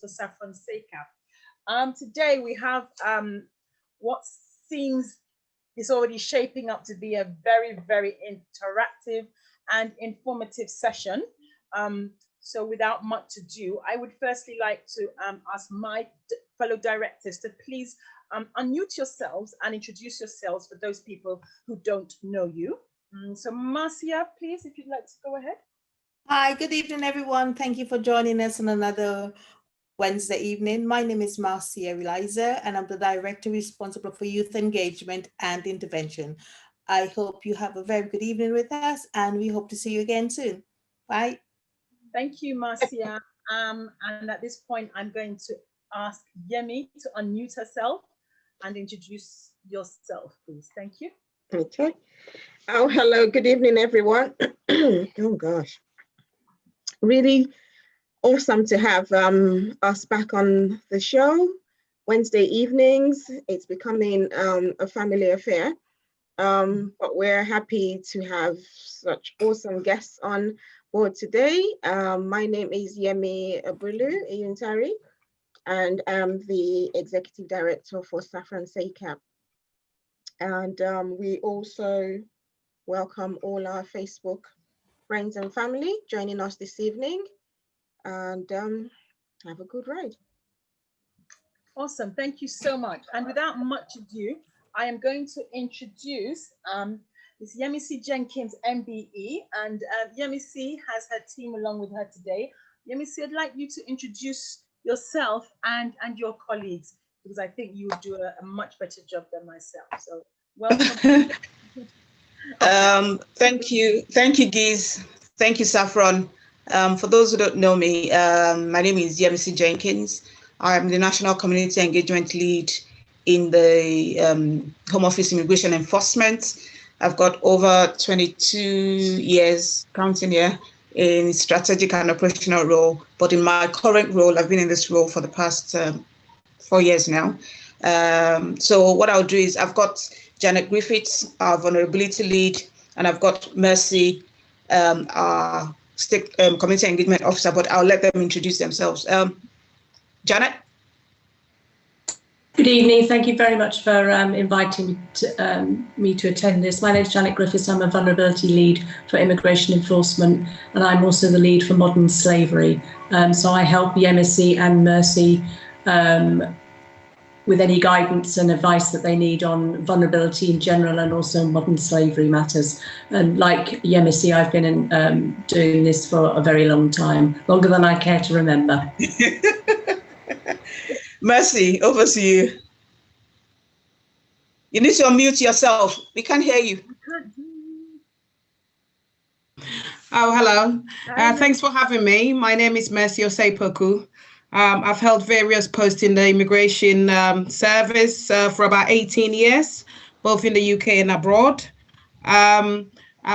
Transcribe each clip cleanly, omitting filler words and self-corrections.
for Saffron SACAP. Today we have what seems is already shaping up to be a very, very interactive and informative session. So without much ado, I would firstly like to ask my fellow directors to please unmute yourselves and introduce yourselves for those people who don't know you. So Marcia, please, if you'd like to go ahead. Hi, good evening, everyone. Thank you for joining us on another Wednesday evening. My name is Marcia Eliza, and I'm the director responsible for youth engagement and intervention. I hope you have a very good evening with us, and we hope to see you again soon. Bye. Thank you, Marcia. And at this point, I'm going to ask Yemi to unmute herself and introduce yourself, please. Thank you. Okay. Oh, hello. Good evening, everyone. Oh, gosh. Really awesome to have us back on the show. Wednesday evenings. It's becoming a family affair. But we're happy to have such awesome guests on board today. My name is Yemi Abulu Iyuntari, and I'm the Executive Director for Saffron SACAP. And we also welcome all our Facebook friends and family joining us this evening, and have a good ride. Awesome, thank you so much. And without much ado, I am going to introduce Ms. Yemisi Jenkins, MBE, and Yemisi has her team along with her today. Yemisi, I'd like you to introduce yourself and your colleagues, because I think you would do a much better job than myself. So welcome. Thank you, Giz. Thank you, Saffron. For those who don't know me, my name is Yemisi Jenkins. I'm the National Community Engagement Lead in the Home Office Immigration Enforcement. I've got over 22 years, counting here, in strategic and operational role. But in my current role, I've been in this role for the past 4 years now. So what I'll do is I've got Janet Griffiths, our vulnerability lead, and I've got Mercy, our state community engagement officer, but I'll let them introduce themselves. Janet? Good evening. Thank you very much for inviting me to attend this. My name is Janet Griffiths. I'm a vulnerability lead for immigration enforcement, and I'm also the lead for modern slavery. So I help Yemisi and Mercy with any guidance and advice that they need on vulnerability in general and also modern slavery matters. And like Yemisi, I've been doing this for a very long time, longer than I care to remember. Mercy, over to you. You need to unmute yourself. We can't hear you. Oh, hello. Thanks for having me. My name is Mercy Osei-Poku. I've held various posts in the immigration service for about 18 years, both in the UK and abroad. I'm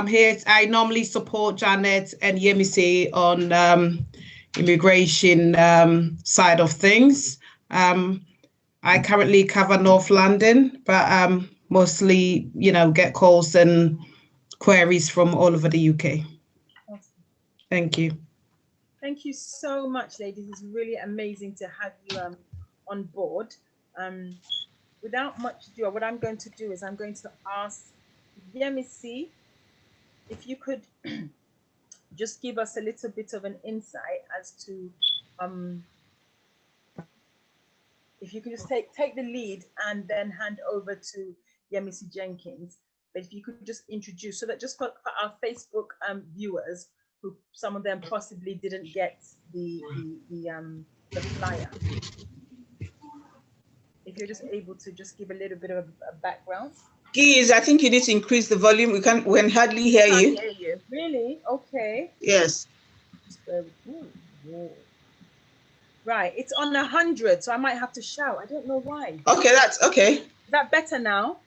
here. I normally support Janet and Yemisi on immigration side of things. I currently cover North London, but mostly, get calls and queries from all over the UK. Awesome. Thank you. Thank you so much, ladies. It's really amazing to have you on board. Without much ado, what I'm going to do is I'm going to ask Yemisi if you could just give us a little bit of an insight as to if you could just take the lead and then hand over to Yemisi Jenkins. But if you could just introduce, so that just for our Facebook viewers, who some of them possibly didn't get the flyer. If you're just able to just give a little bit of a background. Giz, I think you need to increase the volume. We can hardly hear you. Hear you. Really? Okay. Yes. Right, it's on 100, so I might have to shout. I don't know why. Okay, that's okay. Is that better now?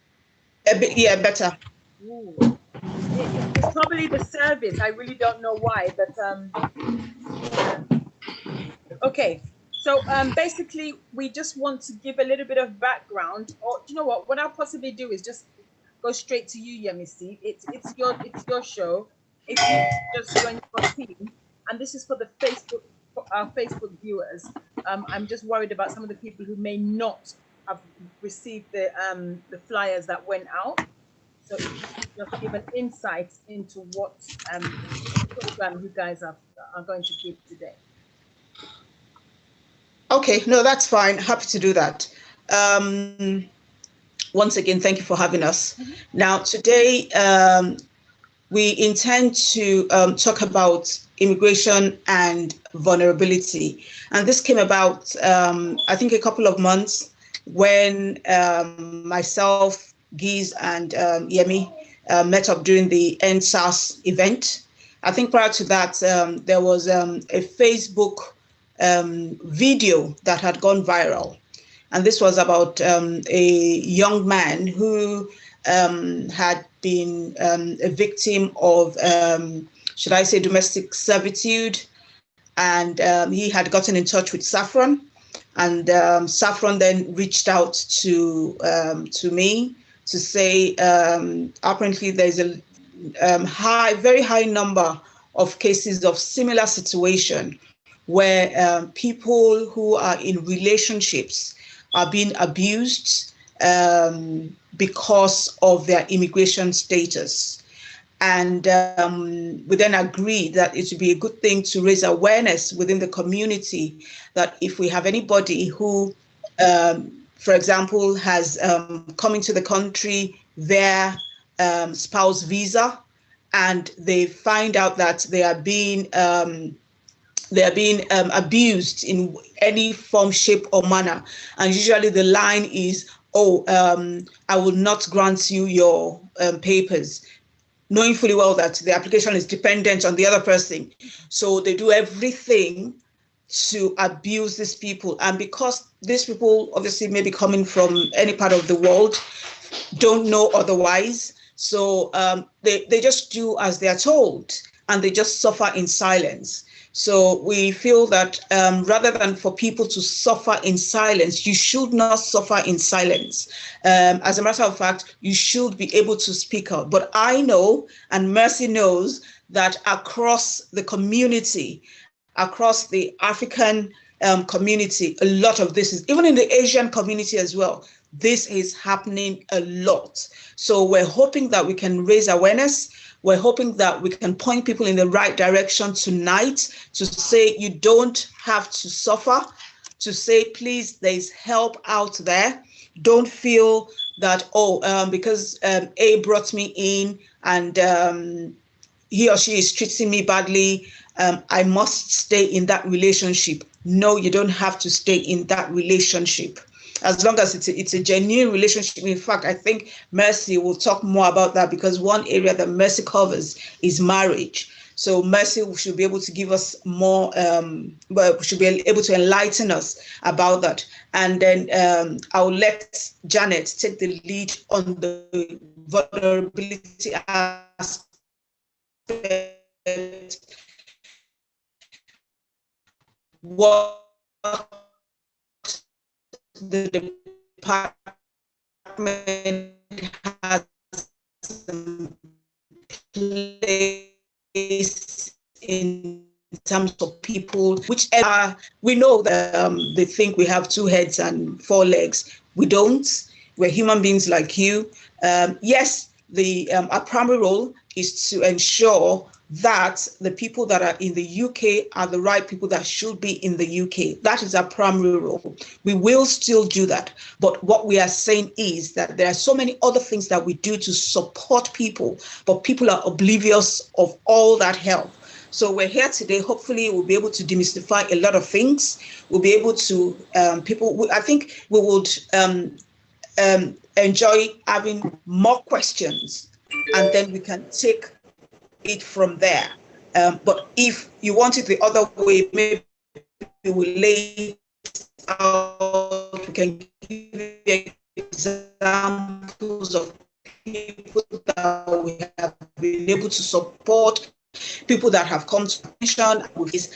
A bit, yeah, better. Ooh. It's probably the service. I really don't know why, but okay. So basically, we just want to give a little bit of background. Or you know what? What I'll possibly do is just go straight to you, Yemisi. It's your show. If you just join your team, and this is for the Facebook our Facebook viewers, I'm just worried about some of the people who may not have received the flyers that went out. So if you could just give an insight into what program you guys are going to give today. Okay, no, that's fine. Happy to do that. Once again, thank you for having us. Now, today, we intend to talk about immigration and vulnerability. And this came about, I think, a couple of months when myself, Giz, and Yemi met up during the NSAS event. I think prior to that, there was a Facebook video that had gone viral. And this was about a young man who had been a victim of, should I say, domestic servitude. And he had gotten in touch with Saffron. And Saffron then reached out to me to say, apparently there's a very high number of cases of similar situation where people who are in relationships are being abused because of their immigration status. And we then agreed that it would be a good thing to raise awareness within the community that if we have anybody who, for example, has come into the country via spouse visa, and they find out that they are being abused in any form, shape, or manner. And usually the line is, oh, I will not grant you your papers, knowing fully well that the application is dependent on the other person. So they do everything to abuse these people. And because these people obviously may be coming from any part of the world, don't know otherwise, so they just do as they are told, and they just suffer in silence. So we feel that rather than for people to suffer in silence, you should not suffer in silence. As a matter of fact, you should be able to speak out. But I know, and Mercy knows, that across the community, across the African community, a lot of this is, even in the Asian community as well, this is happening a lot. So we're hoping that we can raise awareness. We're hoping that we can point people in the right direction tonight to say you don't have to suffer, to say, please, there's help out there. Don't feel that, because A brought me in and he or she is treating me badly, I must stay in that relationship. No, you don't have to stay in that relationship. As long as it's a genuine relationship. In fact, I think Mercy will talk more about that, because one area that Mercy covers is marriage. So Mercy should be able to give us more, should be able to enlighten us about that. And then I'll let Janet take the lead on the vulnerability aspect. What the department has place in terms of people, whichever. We know that they think we have 2 heads and 4 legs. We don't. We're human beings like you. Yes, our primary role is to ensure that the people that are in the UK are the right people that should be in the UK. That is our primary role. We will still do that. But what we are saying is that there are so many other things that we do to support people, but people are oblivious of all that help. So we're here today. Hopefully we'll be able to demystify a lot of things. We'll be able to, I think we would enjoy having more questions, and then we can take it from there. But if you want it the other way, maybe we'll lay it out. We can give you examples of people that we have been able to support, people that have come to attention with this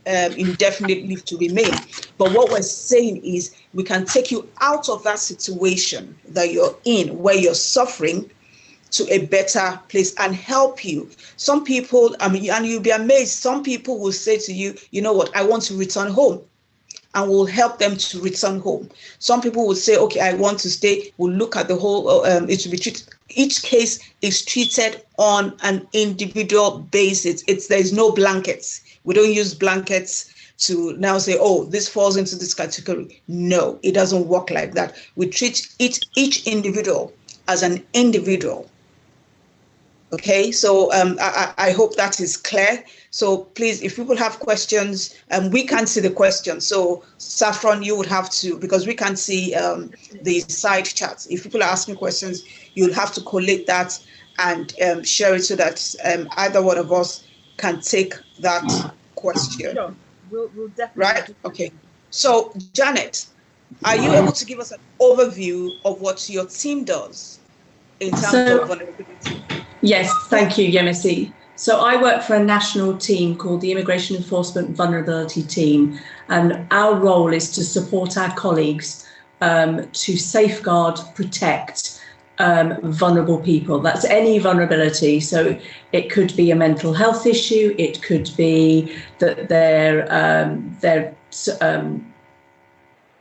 indefinite leave to remain. But what we're saying is we can take you out of that situation that you're in, where you're suffering, to a better place and help you. Some people, and you'll be amazed, some people will say to you, you know what, I want to return home, and we'll help them to return home. Some people will say, okay, I want to stay. We'll look at the whole, it will be treated. Each case is treated on an individual basis. There's no blankets. We don't use blankets to now say, oh, this falls into this category. No, it doesn't work like that. We treat each individual as an individual. Okay, so I hope that is clear. So please, if people have questions, we can't see the questions. So Saffron, you would have to, because we can't see the side chats. If people are asking questions, you'll have to collate that and share it so that either one of us can take that question. Sure. We'll definitely. Right? Okay. So Janet, are you able to give us an overview of what your team does in terms of vulnerability? Yes, thank you, Yemisi. So I work for a national team called the Immigration Enforcement Vulnerability Team, and our role is to support our colleagues to safeguard, protect vulnerable people. That's any vulnerability. So it could be a mental health issue. It could be that they're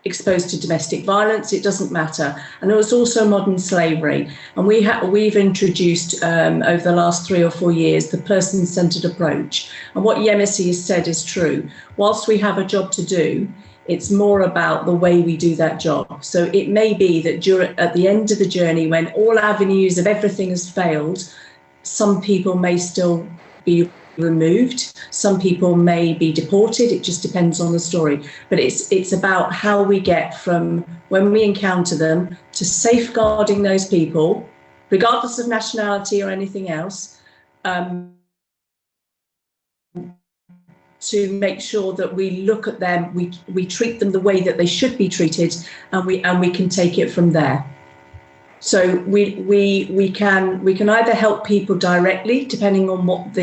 exposed to domestic violence. It doesn't matter. And there was also modern slavery. And we've introduced over the last 3 or 4 years the person-centered approach. And what Yemisi has said is true. Whilst we have a job to do, it's more about the way we do that job. So it may be that at the end of the journey, when all avenues of everything has failed, some people may still be removed, some people may be deported. It just depends on the story. But it's about how we get from when we encounter them to safeguarding those people, regardless of nationality or anything else, to make sure that we look at them, we treat them the way that they should be treated, and we can take it from there. So we can either help people directly, depending on what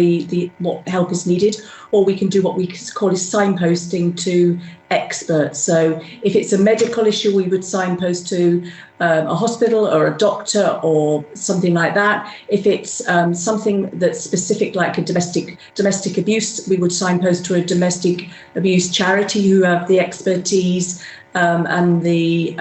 what help is needed, or we can do what we call is signposting to experts. So if it's a medical issue, we would signpost to a hospital or a doctor or something like that. If it's something that's specific, like a domestic abuse, we would signpost to a domestic abuse charity who have the expertise and the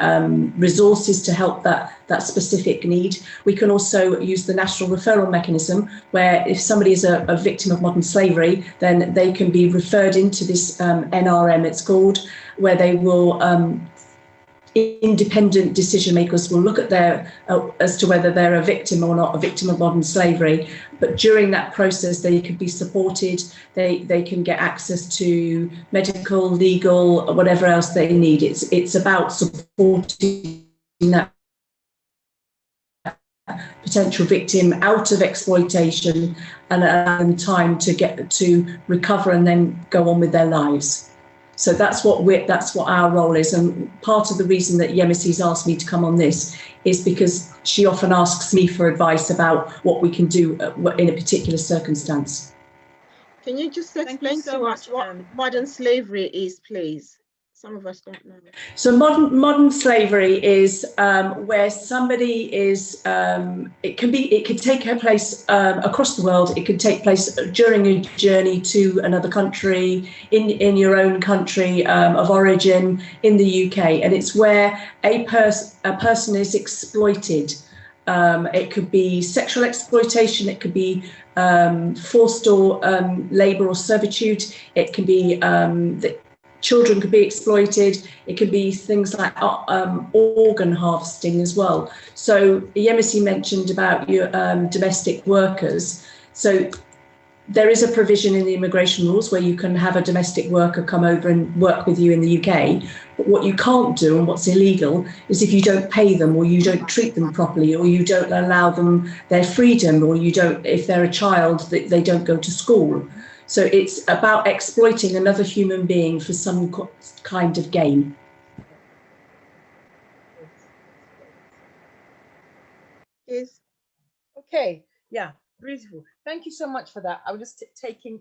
resources to help that specific need. We can also use the national referral mechanism, where if somebody is a victim of modern slavery, then they can be referred into this NRM, it's called, where they will independent decision makers will look at their as to whether they're a victim or not a victim of modern slavery. But during that process, they can be supported. They can get access to medical, legal, or whatever else they need. It's about supporting that potential victim out of exploitation and allowing them time to get to recover and then go on with their lives. So that's what our role is. And part of the reason that Yemisi's asked me to come on this is because she often asks me for advice about what we can do in a particular circumstance. Can you just explain to us what modern slavery is, please? Some of us don't know. So modern slavery is where somebody is. It can take place across the world. It can take place during a journey to another country, in your own country of origin, in the UK, and it's where a person is exploited. It could be sexual exploitation. It could be forced or labour or servitude. It can be children could be exploited. It could be things like organ harvesting as well. So Yemisi mentioned about your domestic workers. So there is a provision in the immigration rules where you can have a domestic worker come over and work with you in the UK. But what you can't do, and what's illegal, is if you don't pay them, or you don't treat them properly, or you don't allow them their freedom, or you don't, if they're a child, they don't go to school. So it's about exploiting another human being for some kind of gain. Yes. Okay, yeah, beautiful. Thank you so much for that. I was just taking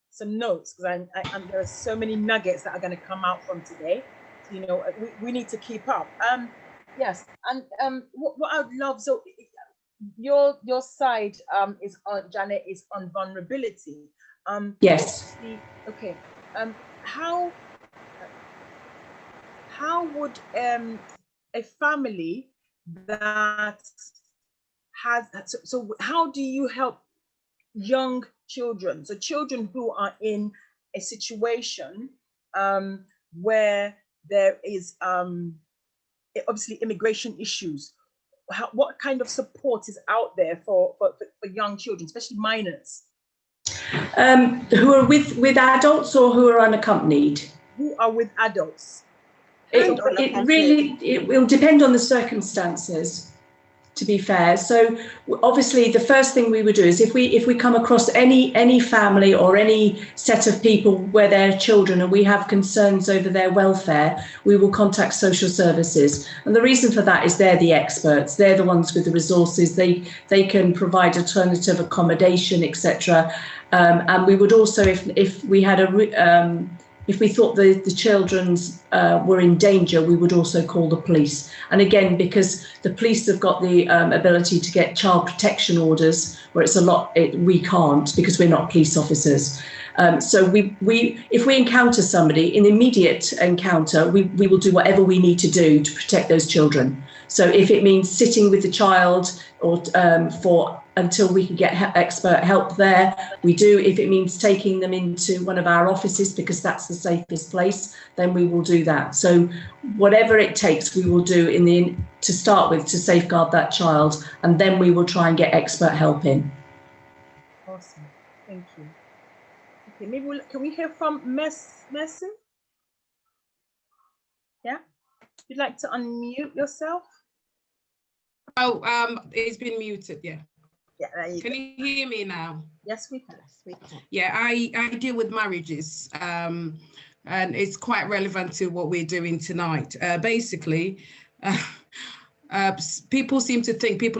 some notes because there are so many nuggets that are going to come out from today. So, you know, we need to keep up. Yes, and what I'd love, so your side is on, Janet, is on vulnerability. Yes. Okay. How would a family that has, so how do you help young children, so children who are in a situation where there is obviously immigration issues? What kind of support is out there for young children, especially minors? Who are with adults or who are unaccompanied? Who are with adults? It will depend on the circumstances, to be fair. So obviously the first thing we would do is if we come across any family or any set of people where there are children and we have concerns over their welfare, we will contact social services. And the reason for that is they're the experts, they're the ones with the resources, they can provide alternative accommodation, etc. And we would also, if we had if we thought the children's were in danger, we would also call the police. And again, because the police have got the ability to get child protection orders, where it's we can't because we're not police officers. So if we encounter somebody, in immediate encounter, we will do whatever we need to do to protect those children. So if it means sitting with the child or until we can get expert help there, we do. If it means taking them into one of our offices because that's the safest place, then we will do that. So whatever it takes, we will do to start with to safeguard that child, and then we will try and get expert help in. Awesome, thank you. Okay, maybe can we hear from Mercy? Yeah, you'd like to unmute yourself? Oh, it's been muted. Yeah. Yeah, there you Can you hear me now? Yes, we can. Yeah, I deal with marriages, and it's quite relevant to what we're doing tonight. Basically, people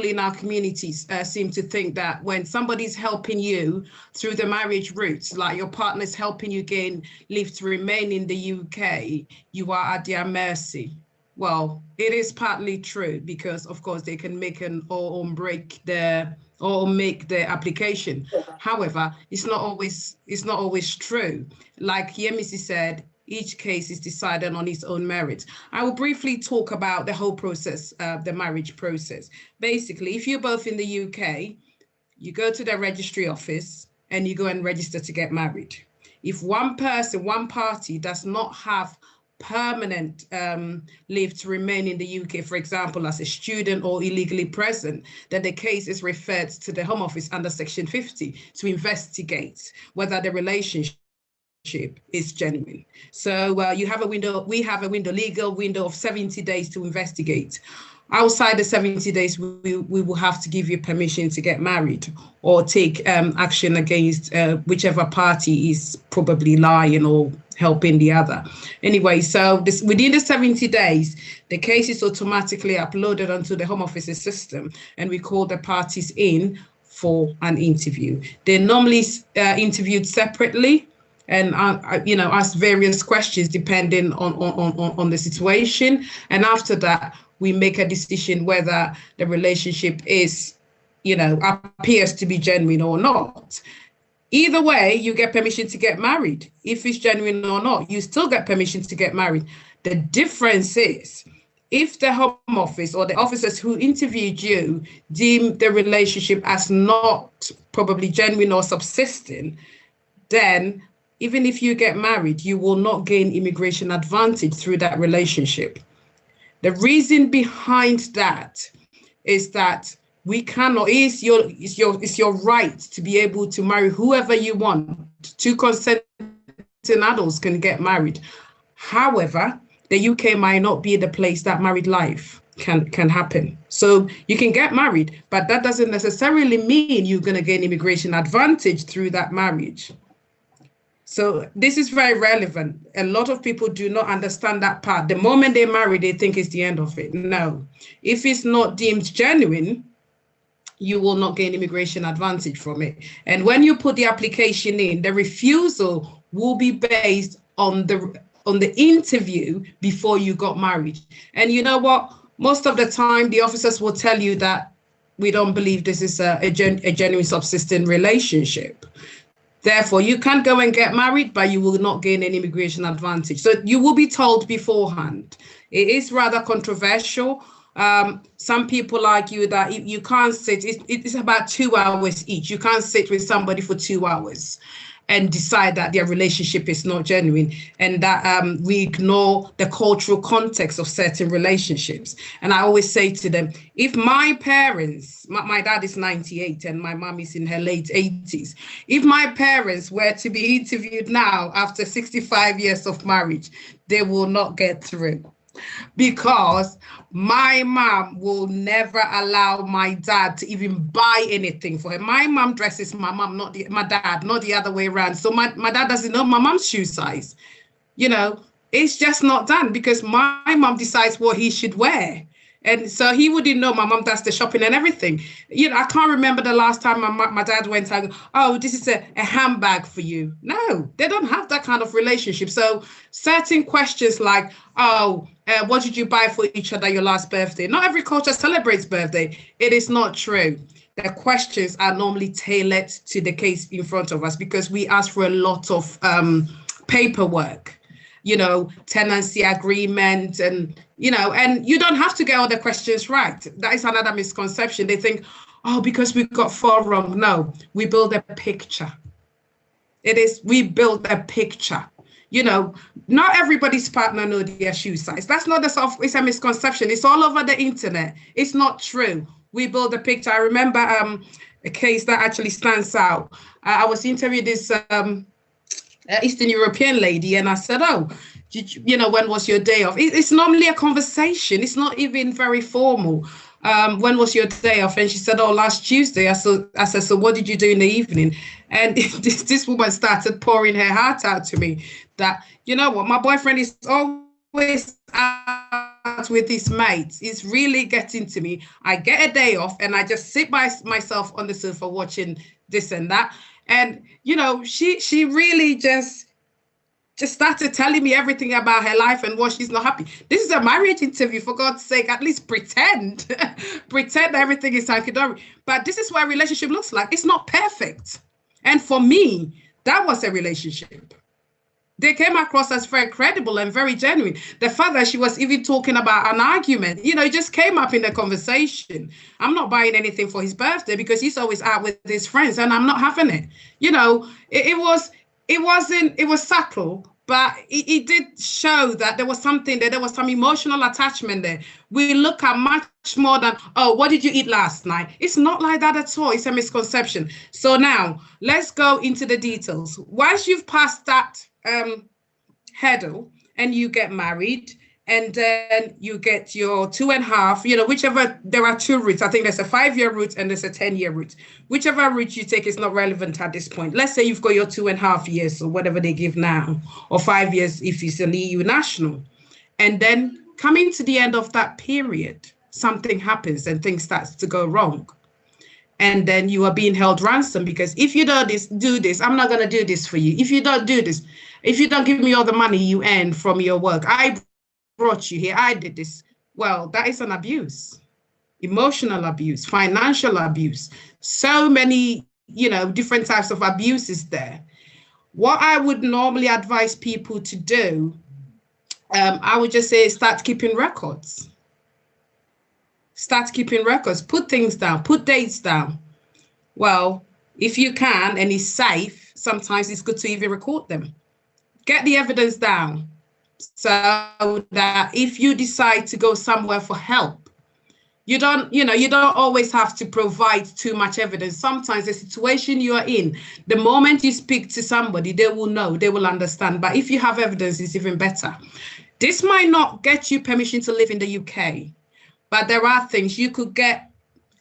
in our communities seem to think that when somebody's helping you through the marriage route, like your partner's helping you gain leave to remain in the UK, you are at their mercy. Well, it is partly true because, of course, they can make make the application. However, it's not always true. Like Yemisi said, each case is decided on its own merit. I will briefly talk about the whole process, the marriage process. Basically, if you're both in the UK, you go to the registry office and you go and register to get married. If one party does not have permanent leave to remain in the UK, for example, as a student or illegally present, then the case is referred to the Home Office under Section 50 to investigate whether the relationship is genuine. So we have a legal window of 70 days to investigate. Outside the 70 days, we will have to give you permission to get married or take action against whichever party is probably lying or helping the other. Anyway, so within the 70 days, the case is automatically uploaded onto the Home Office's system, and we call the parties in for an interview. They're normally interviewed separately and ask various questions depending on the situation. And after that, we make a decision whether the relationship is, appears to be genuine or not. Either way, you get permission to get married. If it's genuine or not, you still get permission to get married. The difference is, if the Home Office or the officers who interviewed you deem the relationship as not probably genuine or subsisting, then even if you get married, you will not gain immigration advantage through that relationship. The reason behind that is that we cannot, it's your right to be able to marry whoever you want. Two consenting adults can get married. However, the UK might not be the place that married life can happen. So you can get married, but that doesn't necessarily mean you're going to gain immigration advantage through that marriage. So this is very relevant. A lot of people do not understand that part. The moment they marry, they think it's the end of it. No, if it's not deemed genuine, you will not gain immigration advantage from it. And when you put the application in, the refusal will be based on the interview before you got married. And you know what? Most of the time, the officers will tell you that we don't believe this is a genuine subsisting relationship. Therefore, you can go and get married, but you will not gain any immigration advantage. So you will be told beforehand. It is rather controversial. Some people argue that you can't sit, it's about 2 hours each. You can't sit with somebody for 2 hours and decide that their relationship is not genuine, and that we ignore the cultural context of certain relationships. And I always say to them, if my parents, my dad is 98 and my mom is in her late 80s, if my parents were to be interviewed now after 65 years of marriage, they will not get through. Because my mom will never allow my dad to even buy anything for her. My mom dresses my mom, not my dad, not the other way around. So my dad doesn't know my mom's shoe size. You know, it's just not done because my mom decides what he should wear. And so he wouldn't know my mom does the shopping and everything. You know, I can't remember the last time my dad went and, oh, this is a handbag for you. No, they don't have that kind of relationship. So certain questions like, oh, what did you buy for each other your last birthday? Not every culture celebrates birthday. It is not true. The questions are normally tailored to the case in front of us because we ask for a lot of paperwork. You know, tenancy agreement and, you know, and you don't have to get all the questions right. That is another misconception. They think, oh, because we got 4 wrong. No, we build a picture. We build a picture. You know, not everybody's partner knows their shoe size. That's not it's a misconception. It's all over the internet. It's not true. We build a picture. I remember a case that actually stands out. I was interviewing this Eastern European lady, and I said, oh, you know, when was your day off? It's normally a conversation. It's not even very formal. When was your day off? And she said, oh, last Tuesday. I said, so what did you do in the evening? And this woman started pouring her heart out to me that, you know what, my boyfriend is always out with his mates. It's really getting to me. I get a day off and I just sit by myself on the sofa watching this and that. And, you know, she really just started telling me everything about her life and what she's not happy. This is a marriage interview, for God's sake, at least pretend everything is hunky-dory. But this is what a relationship looks like. It's not perfect. And for me, that was a relationship. They came across as very credible and very genuine. The fact that she was even talking about an argument, you know, it just came up in the conversation. I'm not buying anything for his birthday because he's always out with his friends and I'm not having it. You know, it was subtle, but it did show that there was something there. There was some emotional attachment there. We look at much more than, oh, what did you eat last night? It's not like that at all. It's a misconception. So now let's go into the details. Once you've passed that hurdle and you get married and then you get your 2.5, you know, whichever, there are 2 routes. I think there's a 5-year route and there's a 10-year route. Whichever route you take is not relevant at this point. Let's say you've got your 2.5 years or whatever they give now, or 5 years if it's an EU national. And then coming to the end of that period, something happens and things start to go wrong. And then you are being held ransom because if you don't do this, I'm not going to do this for you. If you don't do this, if you don't give me all the money you earn from your work, I brought you here, I did this. Well, that is an abuse, emotional abuse, financial abuse, so many, you know, different types of abuses there. What I would normally advise people to do, I would just say start keeping records. Start keeping records, put things down, put dates down. Well, if you can and it's safe, sometimes it's good to even record them. Get the evidence down so that if you decide to go somewhere for help, you don't always have to provide too much evidence. Sometimes the situation you are in, the moment you speak to somebody, they will know, they will understand. But if you have evidence, it's even better. This might not get you permission to live in the UK, but there are things you could get.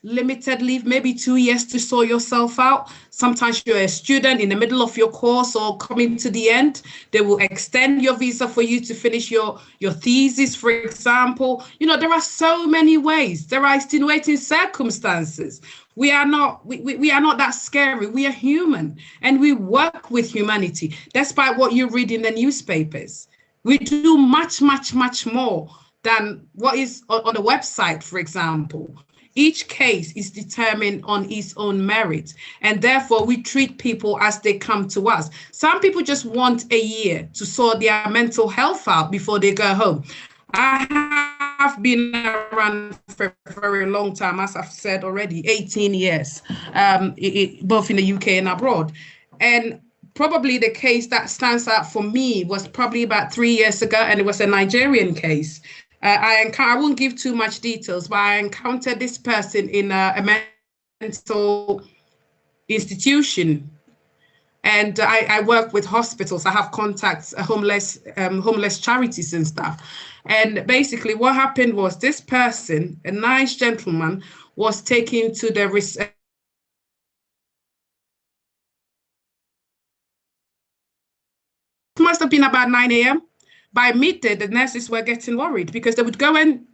Limited leave, maybe 2 years to sort yourself out. Sometimes you're a student in the middle of your course or coming to the end. They will extend your visa for you to finish your thesis, for example. You know, there are so many ways. There are extenuating circumstances. We are not that scary. We are human and we work with humanity. Despite what you read in the newspapers, we do much, much, much more than what is on the website, for example. each case is determined on its own merit, and therefore we treat people as they come to us. Some people just want a year to sort their mental health out before they go home. I have been around for a very long time, as I've said already, 18 years, both in the UK and abroad. And probably the case that stands out for me was probably about 3 years ago, and it was a Nigerian case. I won't give too much details, but I encountered this person in a mental institution. And I work with hospitals. I have contacts, homeless charities and stuff. And basically what happened was this person, a nice gentleman, was taken to the must have been about 9 a.m. By midday, the nurses were getting worried because they would go and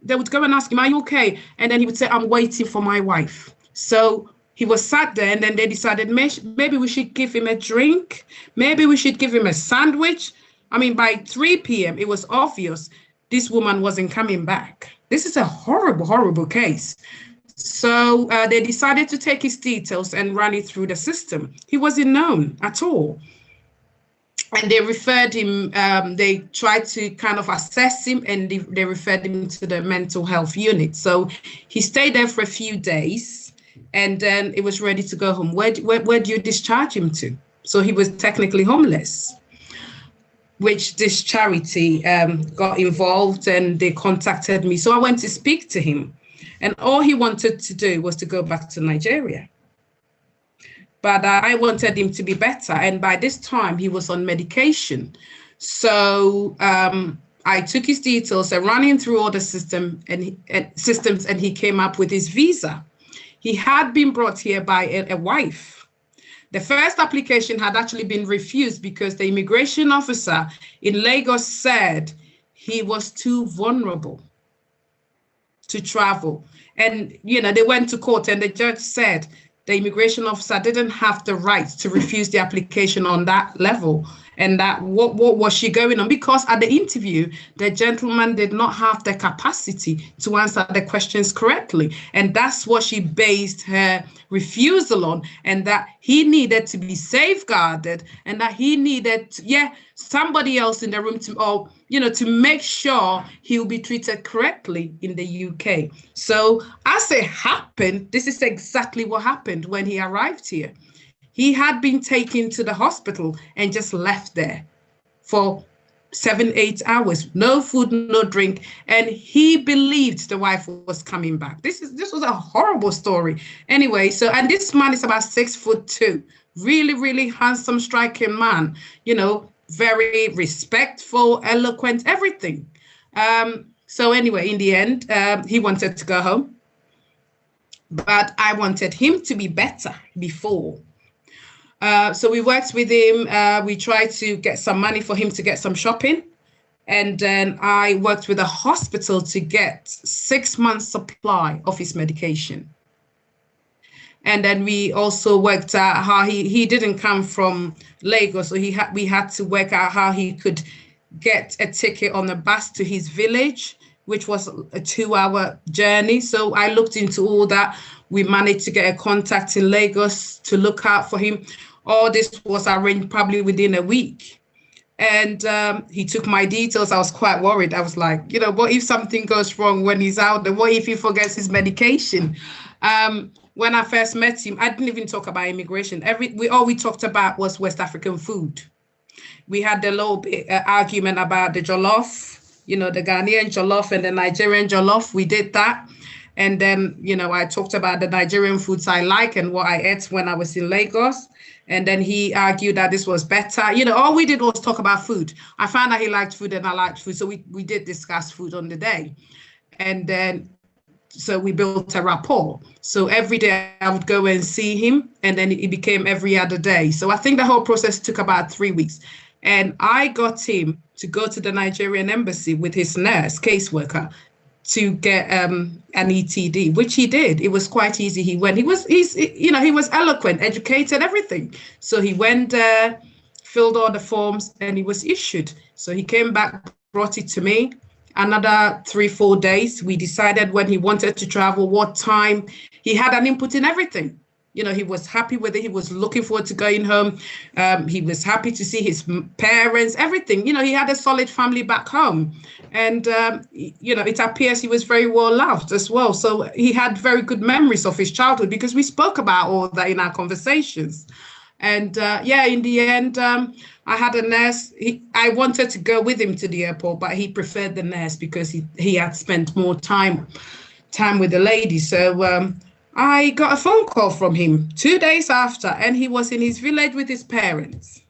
ask him, "Are you okay?" And then he would say, "I'm waiting for my wife." So he was sat there, and then they decided maybe we should give him a drink. Maybe we should give him a sandwich. I mean, by 3 p.m., it was obvious this woman wasn't coming back. This is a horrible, horrible case. So they decided to take his details and run it through the system. He wasn't known at all. And they referred him, they tried to kind of assess him, and they referred him to the mental health unit. So he stayed there for a few days, and then it was ready to go home. Where do you discharge him to? So he was technically homeless, which this charity got involved, and they contacted me. So I went to speak to him, and all he wanted to do was to go back to Nigeria. But I wanted him to be better. And by this time, he was on medication. So I took his details and ran him through all the systems, and he came up with his visa. He had been brought here by a wife. The first application had actually been refused because the immigration officer in Lagos said he was too vulnerable to travel. And, they went to court, and the judge said the immigration officer didn't have the right to refuse the application on that level. And that what was she going on? Because at the interview, the gentleman did not have the capacity to answer the questions correctly. And that's what she based her refusal on, and that he needed to be safeguarded, and that he needed, somebody else in the room to make sure he'll be treated correctly in the UK. So as it happened, this is exactly what happened when he arrived here. He had been taken to the hospital and just left there for 7-8 hours, no food, no drink, and he believed the wife was coming back. This was a horrible story. Anyway, and this man is about 6'2", really, really handsome, striking man, very respectful, eloquent, everything. So anyway, in the end, he wanted to go home, but I wanted him to be better before. So we worked with him. We tried to get some money for him to get some shopping. And then I worked with a hospital to get 6 months supply of his medication. And then we also worked out how he didn't come from Lagos. So we had to work out how he could get a ticket on the bus to his village, which was a 2-hour journey. So I looked into all that. We managed to get a contact in Lagos to look out for him. All this was arranged probably within a week. And he took my details. I was quite worried. I was like, what if something goes wrong when he's out there? What if he forgets his medication? When I first met him, I didn't even talk about immigration. All we talked about was West African food. We had a little bit argument about the jollof, the Ghanaian jollof and the Nigerian jollof. We did that. And then, I talked about the Nigerian foods I like and what I ate when I was in Lagos. And then he argued that this was better. All we did was talk about food. I found out he liked food and I liked food. So we did discuss food on the day. And then, so we built a rapport. So every day I would go and see him, and then it became every other day. So I think the whole process took about 3 weeks. And I got him to go to the Nigerian embassy with his nurse, caseworker, to get an ETD, which he did. It was quite easy. He went. He was eloquent, educated, everything. So he went there, filled all the forms, and he was issued. So he came back, brought it to me. another 3-4 days. We decided when he wanted to travel, what time. He had an input in everything. You know, he was happy with it. He was looking forward to going home. He was happy to see his parents, everything. You know, he had a solid family back home. And, you know, it appears he was very well loved as well. So he had very good memories of his childhood because we spoke about all that in our conversations. And yeah, in the end, I had a nurse. I wanted to go with him to the airport, but he preferred the nurse because he had spent more time with the lady. So I got a phone call from him 2 days after, and he was in his village with his parents.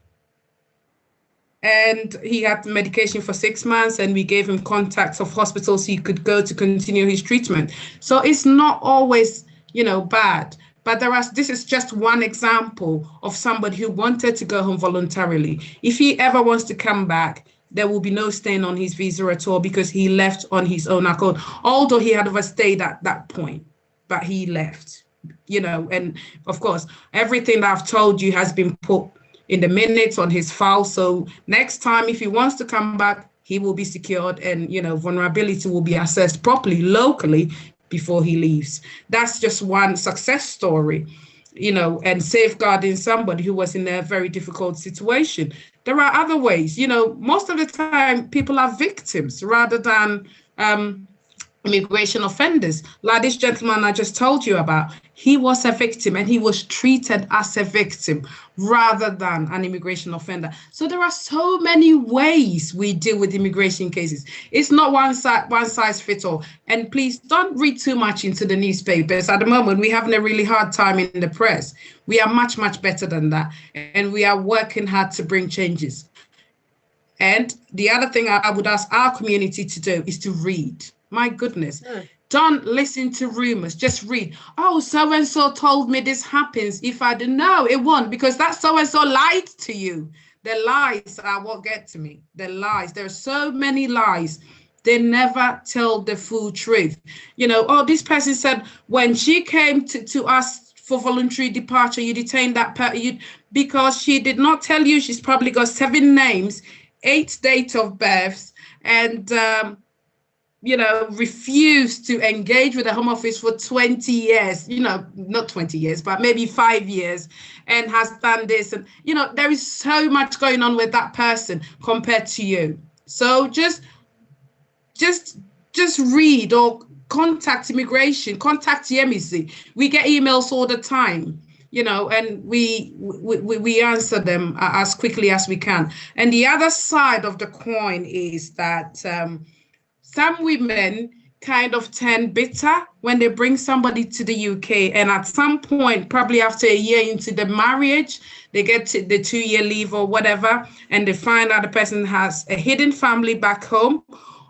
And he had medication for 6 months, and we gave him contacts of hospitals he could go to continue his treatment. So it's not always, you know, bad. But this is just one example of somebody who wanted to go home voluntarily. If he ever wants to come back, there will be no stain on his visa at all because he left on his own accord, although he had overstayed at that point, but he left, you know. And of course, everything that I've told you has been put in the minutes on his file. So next time, if he wants to come back, he will be secured and, you know, vulnerability will be assessed properly locally before he leaves. That's just one success story, you know, and safeguarding somebody who was in a very difficult situation. There are other ways, you know, most of the time people are victims rather than immigration offenders. Like this gentleman I just told you about, he was a victim and he was treated as a victim rather than an immigration offender. So there are so many ways we deal with immigration cases. It's not one size fits all. And please don't read too much into the newspapers. At the moment, we're having a really hard time in the press. We are much, much better than that. And we are working hard to bring changes. And the other thing I would ask our community to do is to read. My goodness, don't listen to rumors, just read. Oh, so-and-so told me this happens. If I didn't know, it won't, because that so-and-so lied to you. The lies are what get to me, the lies. There are so many lies. They never tell the full truth. You know, oh, this person said when she came to us for voluntary departure, you detained that person because she did not tell you. She's probably got 7 names, 8 dates of births, and you know, refused to engage with the Home Office for 20 years, you know, not 20 years, but maybe 5 years, and has done this. And, you know, there is so much going on with that person compared to you. So just read or contact immigration, contact Yemisi. We get emails all the time, you know, and we answer them as quickly as we can. And the other side of the coin is that some women kind of turn bitter when they bring somebody to the UK. And at some point, probably after a year into the marriage, they get to the 2-year leave or whatever, and they find out the person has a hidden family back home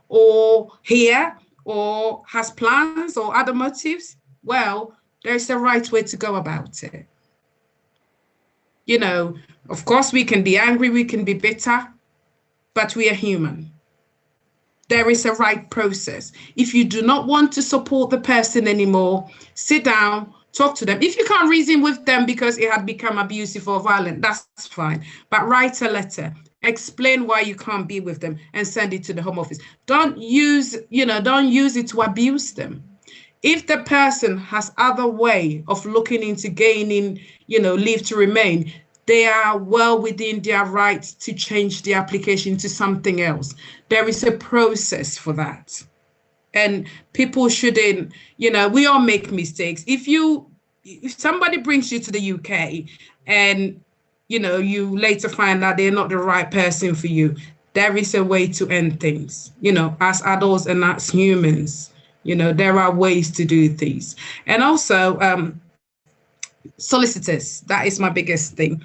or here, or has plans or other motives. Well, there's a right way to go about it. You know, of course, we can be angry, we can be bitter, but we are human. There is a right process. If you do not want to support the person anymore, sit down, talk to them. If you can't reason with them because it had become abusive or violent, that's fine. But write a letter, explain why you can't be with them, and send it to the Home Office. Don't use it to abuse them. If the person has other way of looking into gaining, you know, leave to remain, they are well within their right to change the application to something else. There is a process for that. And people shouldn't, you know, we all make mistakes. If somebody brings you to the UK and, you know, you later find out they're not the right person for you, there is a way to end things, you know, as adults and as humans. You know, there are ways to do things. And also, solicitors, that is my biggest thing.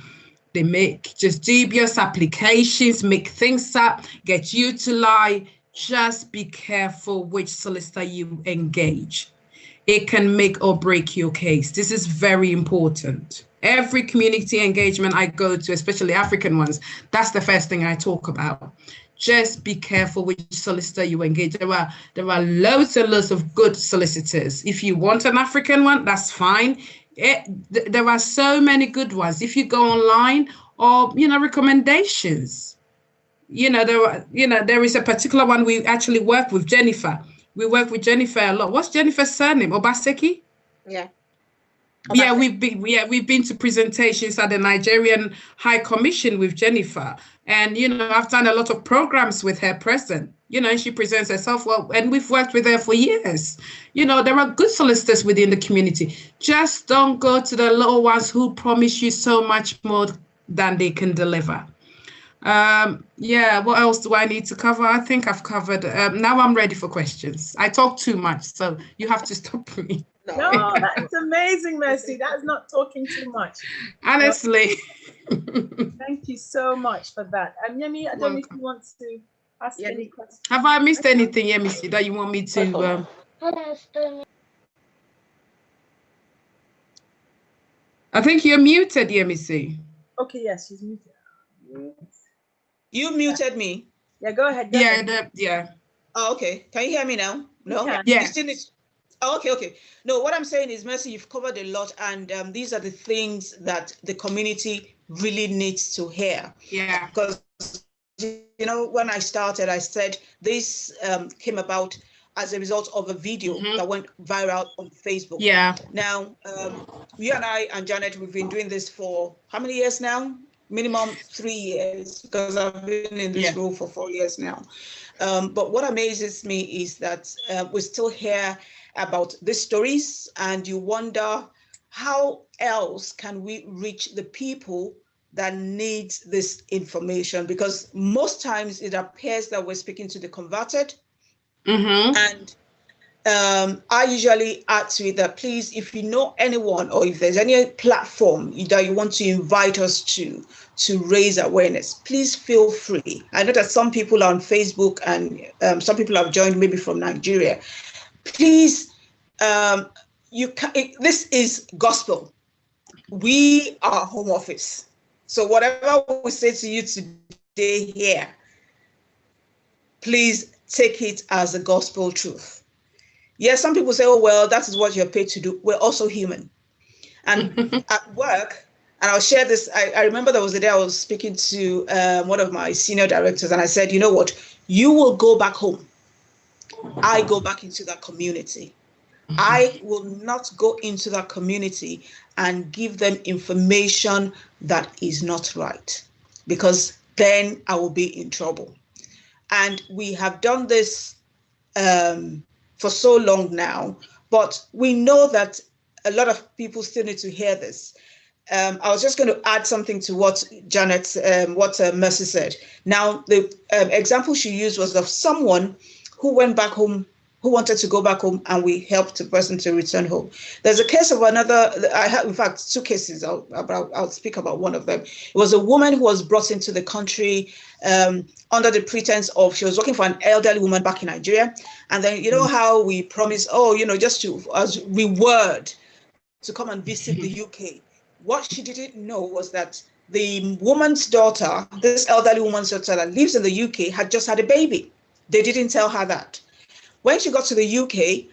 They make just dubious applications, make things up, get you to lie. Just be careful which solicitor you engage. It can make or break your case. This is very important. Every community engagement I go to, especially African ones, that's the first thing I talk about. Just be careful which solicitor you engage. There are loads and loads of good solicitors. If you want an African one, that's fine. There are so many good ones. If you go online, or, you know, recommendations, there is a particular one we actually work with, Jennifer. We work with Jennifer a lot. What's Jennifer's surname? Obaseki? Yeah. Yeah, we've been to presentations at the Nigerian High Commission with Jennifer, and I've done a lot of programs with her present. And she presents herself well, and we've worked with her for years. There are good solicitors within the community. Just don't go to the little ones who promise you so much more than they can deliver. What else do I need to cover? I think I've covered. Now I'm ready for questions. I talk too much, so you have to stop me. No, that's amazing, Mercy. That's not talking too much. Honestly. Thank you so much for that. Yemi, I don't know if you want to ask any questions. Have I missed anything, Yemisi, that you want me to? I think you're muted, Yemisi. Okay, yes, she's muted. You muted me. Yeah, go ahead. Yeah. Oh, okay. Can you hear me now? No? Yeah. You still need... Oh, okay. No, what I'm saying is, Mercy, you've covered a lot, and these are the things that the community really needs to hear. Yeah. Because, when I started, I said this came about as a result of a video that went viral on Facebook. Yeah. Now, you and I and Janet, we've been doing this for how many years now? Minimum 3 years, because I've been in this role for 4 years now. But what amazes me is that we still hear about these stories, and you wonder how else can we reach the people that need this information, because most times it appears that we're speaking to the converted. And I usually add to it that, please, if you know anyone, or if there's any platform that you want to invite us to raise awareness, please feel free. I know that some people are on Facebook, and some people have joined maybe from Nigeria. Please, this is gospel. We are home office. So whatever we say to you today here, please take it as a gospel truth. Yes, some people say, oh, well, that is what you're paid to do. We're also human. And at work, and I'll share this, I remember there was a day I was speaking to one of my senior directors, and I said, you know what, you will go back home. I go back into that community. I will not go into that community and give them information that is not right, because then I will be in trouble. And we have done this for so long now, but we know that a lot of people still need to hear this. I was just going to add something to what Janet, Mercy said. Now, the example she used was of someone who went back home, who wanted to go back home, and we helped the person to return home. There's a case of another, I have, in fact, 2 cases. I'll speak about one of them. It was a woman who was brought into the country under the pretense of she was working for an elderly woman back in Nigeria. And then, you know how we promise, just to, as reward, to come and visit the UK. What she didn't know was that the woman's daughter, this elderly woman's daughter that lives in the UK, had just had a baby. They didn't tell her that. When she got to the UK,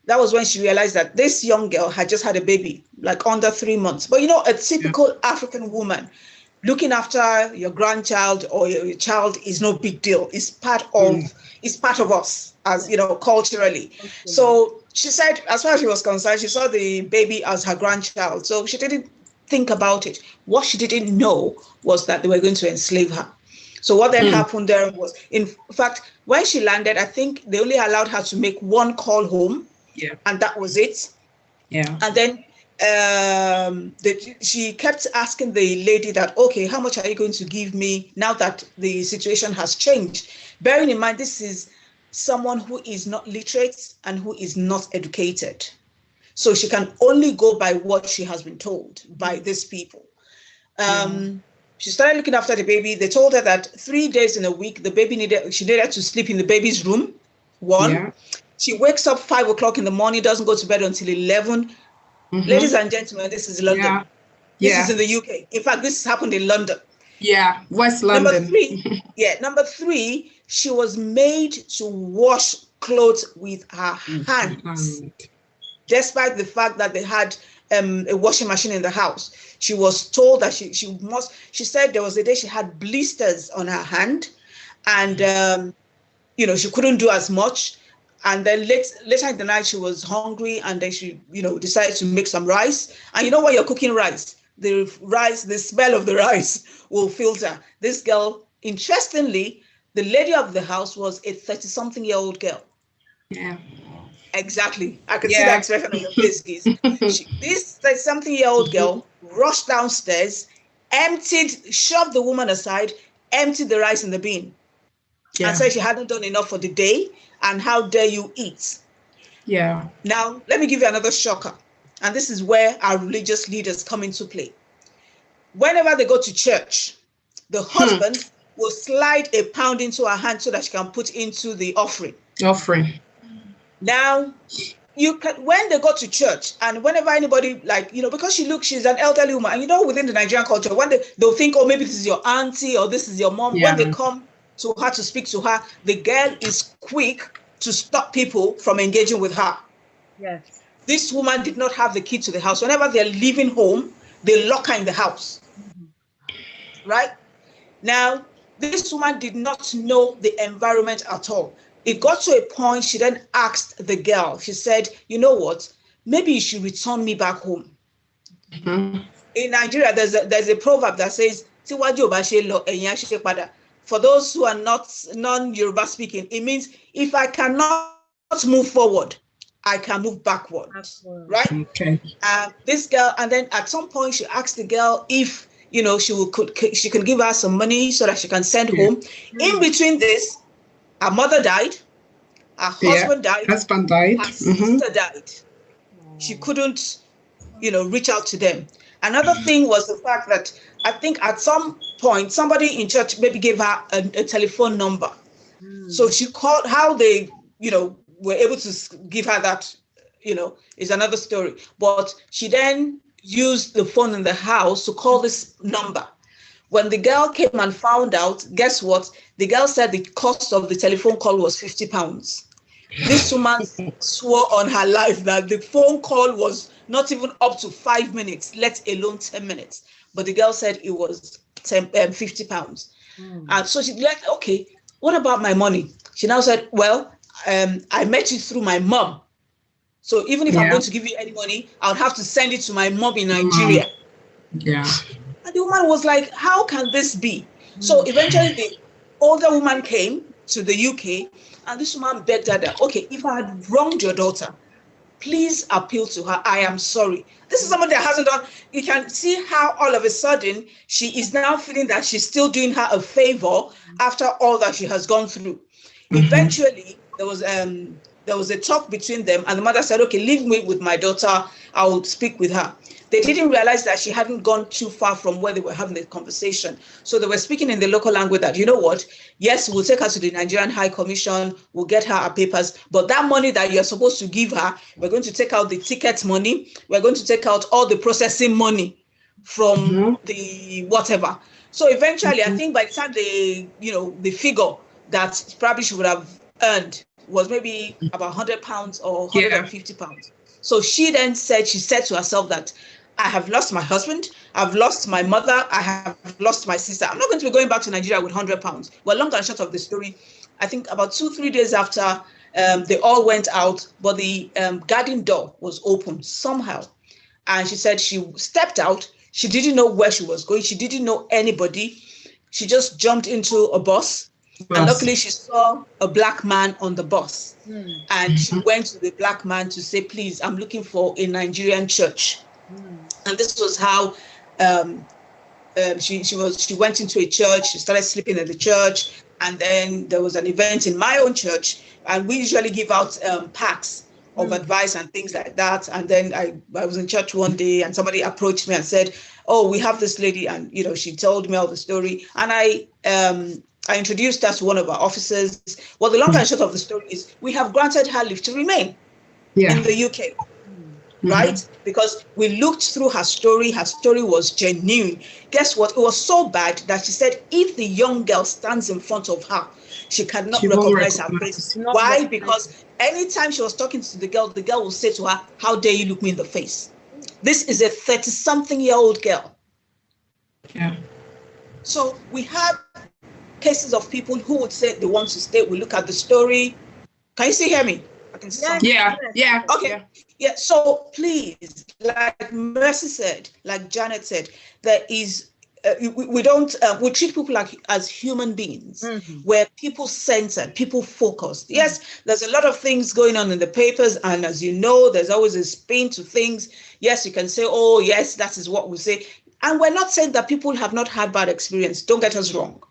that was when she realized that this young girl had just had a baby, like under 3 months. But a typical African woman, looking after your grandchild or your child is no big deal. It's part of us, as culturally. Okay. So she said, as far as she was concerned, she saw the baby as her grandchild. So she didn't think about it. What she didn't know was that they were going to enslave her. So what then happened there was, in fact, when she landed, I think they only allowed her to make 1 call home. Yeah. And that was it. Yeah. And then she kept asking the lady that, okay, how much are you going to give me now that the situation has changed? Bearing in mind, this is someone who is not literate and who is not educated. So she can only go by what she has been told by these people. She started looking after the baby. They told her that 3 days in a week, she needed to sleep in the baby's room. 1. Yeah. She wakes up 5 o'clock in the morning, doesn't go to bed until 11. Ladies and gentlemen, this is London. Yeah. This is in the UK. In fact, this happened in London. Yeah, West London. Number 3, she was made to wash clothes with her hands. Despite the fact that they had a washing machine in the house. She was told that she said there was a day she had blisters on her hand, and she couldn't do as much. And then later in the night, she was hungry, and then she, decided to make some rice. And when you're cooking rice, the smell of the rice will filter. This girl, interestingly, the lady of the house was a 30-something-year-old girl. Yeah. Exactly. I could see that expression on your face, Giz. This 30-something-year-old girl rushed downstairs, shoved the woman aside, emptied the rice in the bin, and said she hadn't done enough for the day, and how dare you eat? Yeah. Now, let me give you another shocker. And this is where our religious leaders come into play. Whenever they go to church, the husband will slide a pound into her hand so that she can put into the offering. Now, when they go to church, and whenever anybody, because she's an elderly woman, and within the Nigerian culture, when they'll think, oh, maybe this is your auntie or this is your mom. When they come to her to speak to her, the girl is quick to stop people from engaging with her. Yes. This woman did not have the key to the house. Whenever they're leaving home, they lock her in the house. Right? Now, this woman did not know the environment at all. It got to a point, she then asked the girl, she said, you know what, maybe you should return me back home. In Nigeria, there's a proverb that says, for those who are not non-Yoruba speaking, it means if I cannot move forward, I can move backward. Right? Okay. This girl, and then at some point she asked the girl if she could give her some money so that she can send home. In between this, her mother died, her husband died, her sister died. She couldn't, reach out to them. Another thing was the fact that I think at some point, somebody in church maybe gave her a telephone number. So she called. How they, were able to give her that, is another story. But she then used the phone in the house to call this number. When the girl came and found out, guess what? The girl said the cost of the telephone call was £50. This woman swore on her life that the phone call was not even up to 5 minutes, let alone 10 minutes. But the girl said it was £50. And so she like, okay, what about my money? She now said, well, I met you through my mom. So even if I'm going to give you any money, I would have to send it to my mom in Nigeria. Yeah. And the woman was like, how can this be? So eventually the older woman came to the UK, and this woman begged her that, okay, if I had wronged your daughter, please appeal to her. I am sorry. This is someone that hasn't done. You can see how all of a sudden she is now feeling that she's still doing her a favor after all that she has gone through. Eventually, there was a talk between them, and the mother said, okay, leave me with my daughter. I will speak with her. They didn't realize that she hadn't gone too far from where they were having the conversation. So they were speaking in the local language that, you know what, yes, we'll take her to the Nigerian High Commission, we'll get her her papers, but that money that you're supposed to give her, we're going to take out the ticket money, we're going to take out all the processing money from the whatever. So eventually, I think by the time the figure that probably she would have earned was maybe about £100 or £150. So she then said, to herself that I have lost my husband, I've lost my mother, I have lost my sister. I'm not going to be going back to Nigeria with £100. Well, long and short of the story, I think about 2-3 days after they all went out, but the garden door was open somehow. And she said she stepped out. She didn't know where she was going. She didn't know anybody. She just jumped into a bus. And luckily she saw a black man on the bus. And she went to the black man to say, please, I'm looking for a Nigerian church. And this was how she went into a church. She started sleeping in the church. And then there was an event in my own church. And we usually give out packs of advice and things like that. And then I was in church one day and somebody approached me and said, oh, we have this lady. And, she told me all the story. And I introduced her to one of our officers. Well, the long and short of the story is we have granted her leave to remain in the UK, right? Because we looked through her story. Her story was genuine. Guess what? It was so bad that she said if the young girl stands in front of her, she cannot recognize her face. Why? Because anytime she was talking to the girl will say to her, how dare you look me in the face? This is a 30-something-year-old girl. Yeah. So we have cases of people who would say they want to stay. We look at the story. Can you still hear me? I can see something. Yeah. Okay. Yeah. So please, like Mercy said, like Janet said, there is. We don't. We treat people like as human beings. We're people centered, people focused. Yes, there's a lot of things going on in the papers, and as you know, there's always a spin to things. Yes, you can say, "Oh, yes, that is what we say," and we're not saying that people have not had bad experience. Don't get us wrong.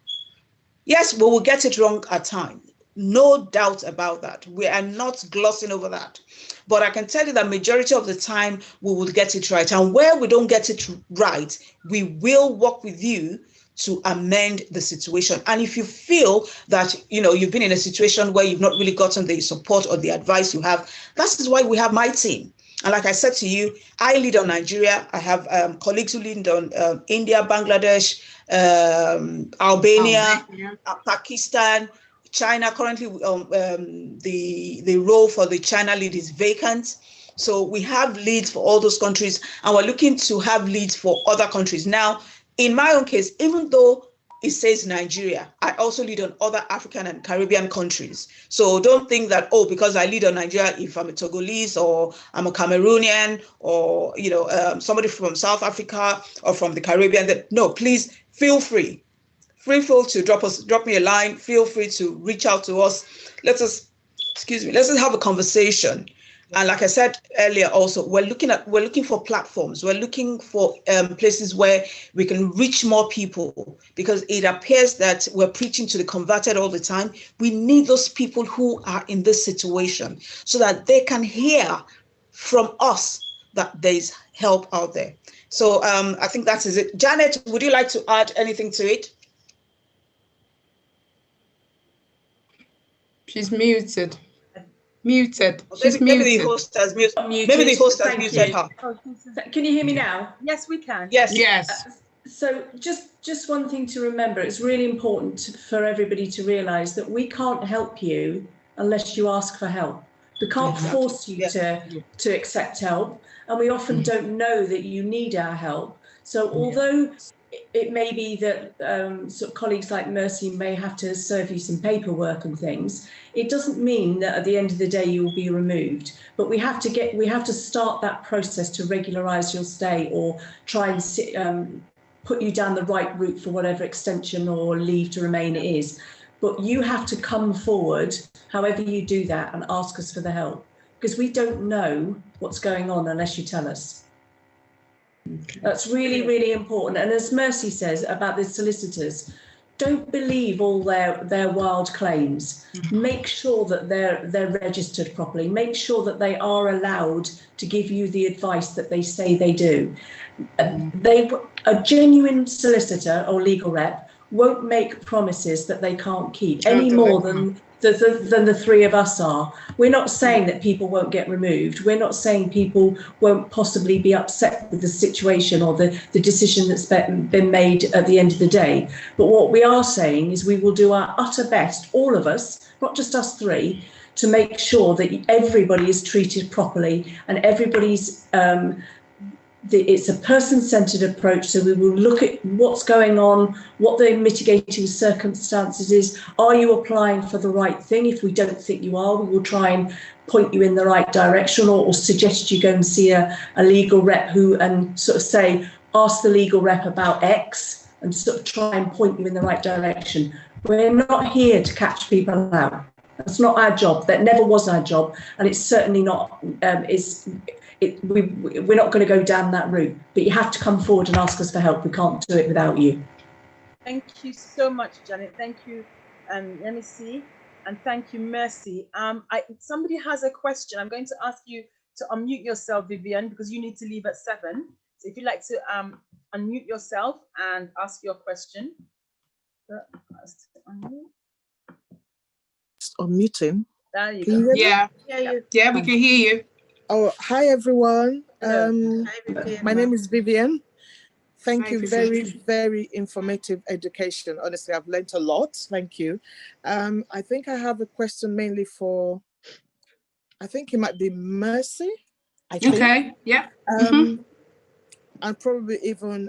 Yes, we will get it wrong at times. No doubt about that. We are not glossing over that. But I can tell you that majority of the time we will get it right. And where we don't get it right, we will work with you to amend the situation. And if you feel that, you've been in a situation where you've not really gotten the support or the advice you have, that is why we have my team. And like I said to you, I lead on Nigeria. I have colleagues who lead on India, Bangladesh, Albania, Pakistan, China. Currently, the role for the China lead is vacant. So we have leads for all those countries, and we're looking to have leads for other countries. Now, in my own case, even though it says Nigeria, I also lead on other African and Caribbean countries. So don't think that, because I lead on Nigeria, if I'm a Togolese or I'm a Cameroonian or, somebody from South Africa or from the Caribbean, no, please feel free. Feel free to drop me a line. Feel free to reach out to us. Let's just have a conversation. And like I said earlier, also, we're looking for platforms. We're looking for places where we can reach more people, because it appears that we're preaching to the converted all the time. We need those people who are in this situation so that they can hear from us that there's help out there. So I think that is it. Janet, would you like to add anything to it? She's muted. She's maybe muted. the host has muted. Maybe the host has muted her. Can you hear me now? Yes, we can. Yes. So just one thing to remember, it's really important for everybody to realise that we can't help you unless you ask for help. We can't force you to accept help, and we often don't know that you need our help. So although it may be that sort of colleagues like Mercy may have to serve you some paperwork and things, it doesn't mean that at the end of the day you will be removed. But we have to start that process to regularise your stay, or try and put you down the right route for whatever extension or leave to remain it is. But you have to come forward, however you do that, and ask us for the help, because we don't know what's going on unless you tell us. That's really, really important. And as Mercy says about the solicitors, don't believe all their wild claims. Make sure that they're registered properly. Make sure that they are allowed to give you the advice that they say they do. A genuine solicitor or legal rep won't make promises that they can't keep any more than the three of us are. We're not saying that people won't get removed. We're not saying people won't possibly be upset with the situation or the decision that's been made at the end of the day. But what we are saying is we will do our utter best, all of us, not just us three, to make sure that everybody is treated properly and everybody's it's a person-centred approach. So we will look at what's going on, what the mitigating circumstances is. Are you applying for the right thing? If we don't think you are, we will try and point you in the right direction, or suggest you go and see a legal rep and sort of say, ask the legal rep about X, and sort of try and point you in the right direction. We're not here to catch people out. That's not our job. That never was our job, and it's certainly not. We're not going to go down that route, but you have to come forward and ask us for help. We can't do it without you. Thank you so much, Janet. Thank you, Yemisi, and thank you, Mercy. Somebody has a question. I'm going to ask you to unmute yourself, Vivian, because you need to leave at 7. So if you'd like to unmute yourself and ask your question. Unmuting. There you go. Yeah, we can hear you. Oh, hi everyone. Hi, My name is Vivian. Thank you. Very, very informative education. Honestly, I've learned a lot. Thank you. I think I have a question mainly for, I think it might be Mercy. I think. Okay, yeah. And probably even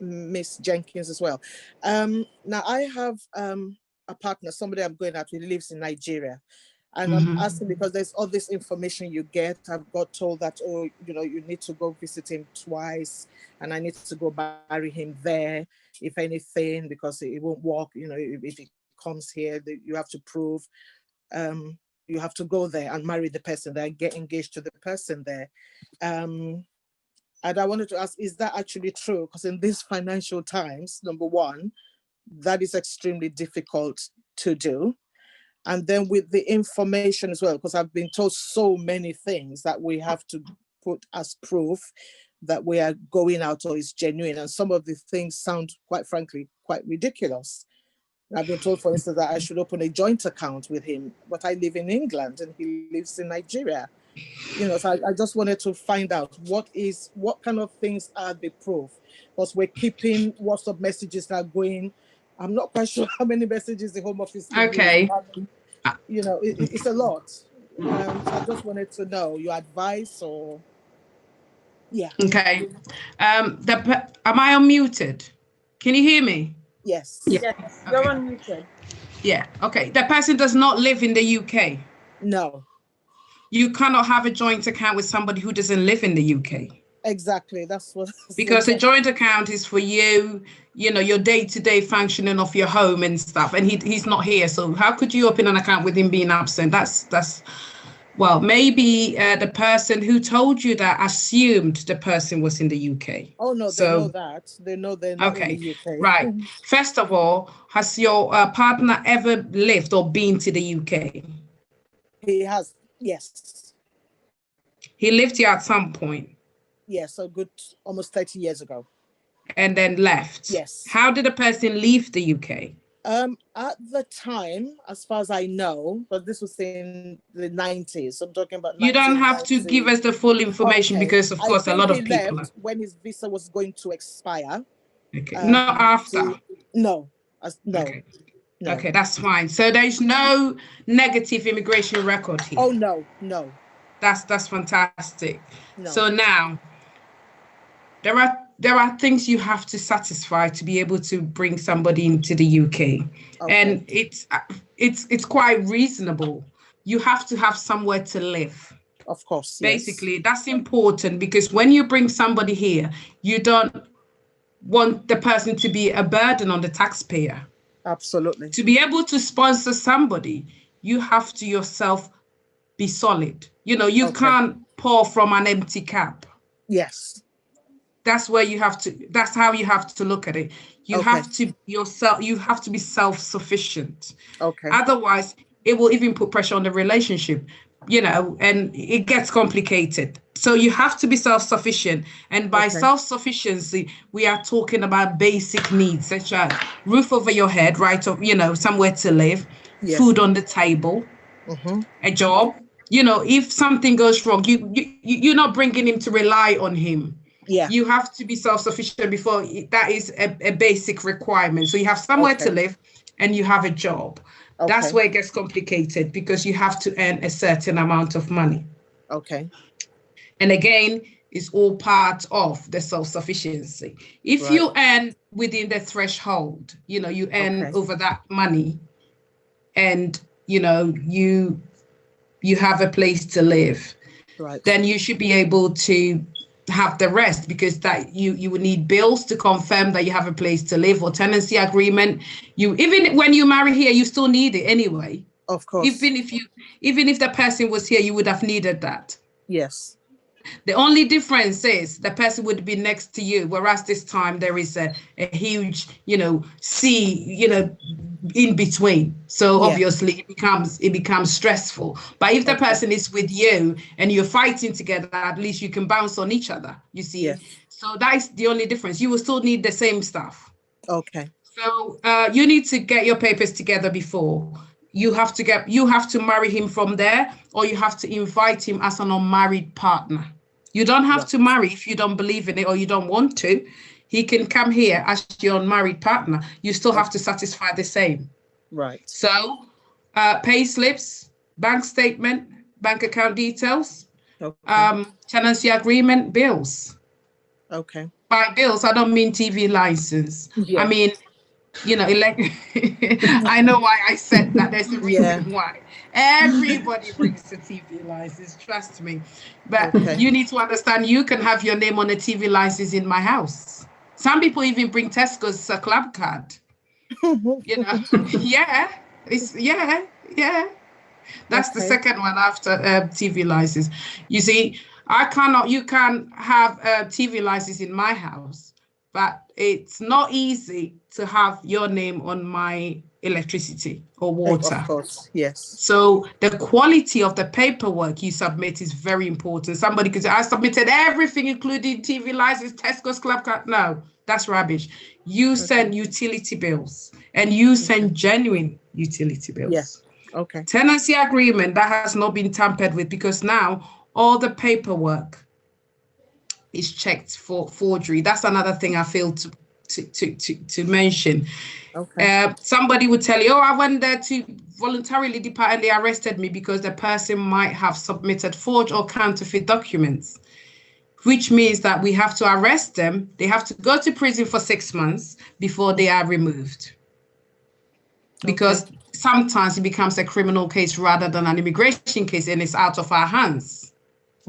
Miss Jenkins as well. Now I have a partner, somebody I'm going out with, lives in Nigeria. And I'm asking because there's all this information you get. I've got told that, oh, you know, you need to go visit him twice and I need to go marry him there, if anything, because it won't work. You know, if he comes here, you have to prove, you have to go there and marry the person there, get engaged to the person there. And I wanted to ask, is that actually true? Because in these financial times, number one, that is extremely difficult to do. And then with the information as well, because I've been told so many things that we have to put as proof that we are going out or is genuine. And some of the things sound, quite frankly, quite ridiculous. I've been told, for instance, that I should open a joint account with him, but I live in England and he lives in Nigeria. You know, so I just wanted to find out what kind of things are the proof, because we're keeping WhatsApp messages that are going. I'm not quite sure how many messages the Home Office can Okay. use. You know, it's a lot. So I just wanted to know your advice or, yeah. Okay. Am I unmuted? Can you hear me? Yes. Yes, you're Okay. unmuted. Yeah. Okay. The person does not live in the UK. No. You cannot have a joint account with somebody who doesn't live in the UK. Exactly. That's what. Because a joint account is for you, you know, your day-to-day functioning of your home and stuff. And he's not here. So how could you open an account with him being absent? That's well, maybe the person who told you that assumed the person was in the UK. Oh, no, so, they know that. They know they're not in the UK. Right. First of all, has your partner ever lived or been to the UK? He has, yes. He lived here at some point. Yes, so good, almost 30 years ago. And then left. Yes. How did the person leave the UK? At the time, as far as I know, but this was in the 90s. I'm talking about. You don't have to give us the full information, okay, because of course a lot of people left when his visa was going to expire. Okay. Not after. No. Okay. No. Okay, that's fine. So there's no negative immigration record here. Oh no. That's fantastic. No. So now there are things you have to satisfy to be able to bring somebody into the UK. Okay. And it's quite reasonable. You have to have somewhere to live. Of course. Basically, yes. That's important because when you bring somebody here, you don't want the person to be a burden on the taxpayer. Absolutely. To be able to sponsor somebody, you have to yourself be solid. You know, you can't pour from an empty cup. Yes. That's how you have to look at it. You have to be self-sufficient. Okay. Otherwise, it will even put pressure on the relationship, you know, and it gets complicated. So you have to be self-sufficient. And by self-sufficiency, we are talking about basic needs, such as roof over your head, right? Or, you know, somewhere to live, food on the table, a job. You know, if something goes wrong, you're not bringing him to rely on him. Yeah. You have to be self-sufficient before that is a basic requirement. So you have somewhere to live and you have a job. That's where it gets complicated because you have to earn a certain amount of money. Okay. And again, it's all part of the self-sufficiency. If you earn within the threshold, you know, you earn over that money and, you know, you have a place to live, then you should be able to have the rest because that you would need bills to confirm that you have a place to live or tenancy agreement. Even when you marry here, you still need it anyway. Of course. Even if the person was here, you would have needed that. Yes. The only difference is the person would be next to you, whereas this time there is a huge, you know, sea, you know, in between. So obviously it becomes stressful. But if the person is with you and you're fighting together, at least you can bounce on each other, you see. Yes. So that's the only difference. You will still need the same stuff. Okay. So you need to get your papers together before. You have to marry him from there, or you have to invite him as an unmarried partner. You don't have to marry if you don't believe in it or you don't want to. He can come here as your unmarried partner. You still have to satisfy the same. Right. So pay slips, bank statement, bank account details, tenancy agreement, bills. Okay. by bills, I don't mean TV license. Yeah. I mean, you know, I know why I said that. There's a reason why. Everybody brings a TV license, trust me. But you need to understand, you can have your name on a TV license in my house. Some people even bring Tesco's club card. You know, That's the second one after TV license. You see, you can't have a TV license in my house, but it's not easy to have your name on my electricity or water. Of course, yes. So the quality of the paperwork you submit is very important. Somebody could say, I submitted everything, including TV license, Tesco's club card. No, that's rubbish. You send utility bills, and you send genuine utility bills. Yes. Okay. Tenancy agreement that has not been tampered with, because now all the paperwork is checked for forgery. That's another thing I failed to mention. Okay. Somebody would tell you, I went there to voluntarily depart and they arrested me because the person might have submitted forged or counterfeit documents, which means that we have to arrest them. They have to go to prison for 6 months before they are removed. Because sometimes it becomes a criminal case rather than an immigration case, and it's out of our hands.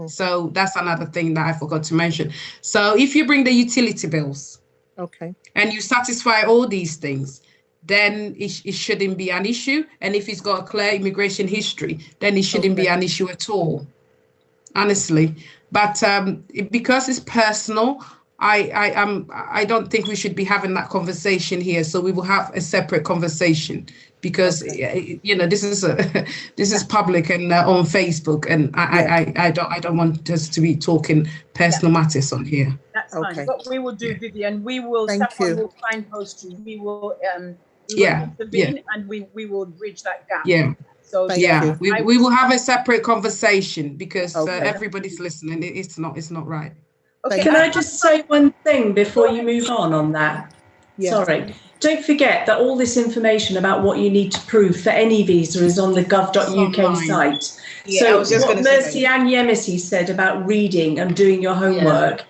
So that's another thing that I forgot to mention. So if you bring the utility bills, and you satisfy all these things, then it shouldn't be an issue. And if it's got a clear immigration history, then it shouldn't be an issue at all, honestly. But because it's personal, I don't think we should be having that conversation here. So we will have a separate conversation, because you know, this is public and on Facebook, and I don't want us to be talking personal matters on here. That's fine. What we will do, Vivian, we will will signpost you. We will intervene, and we will bridge that gap. Yeah. So we will have a separate conversation, because everybody's listening. It's not right. Okay. Can I just say one thing before you move on that? Yes. Sorry. Don't forget that all this information about what you need to prove for any visa is on the gov.uk site. Yeah, so what Mercy and Yemisi said about reading and doing your homework,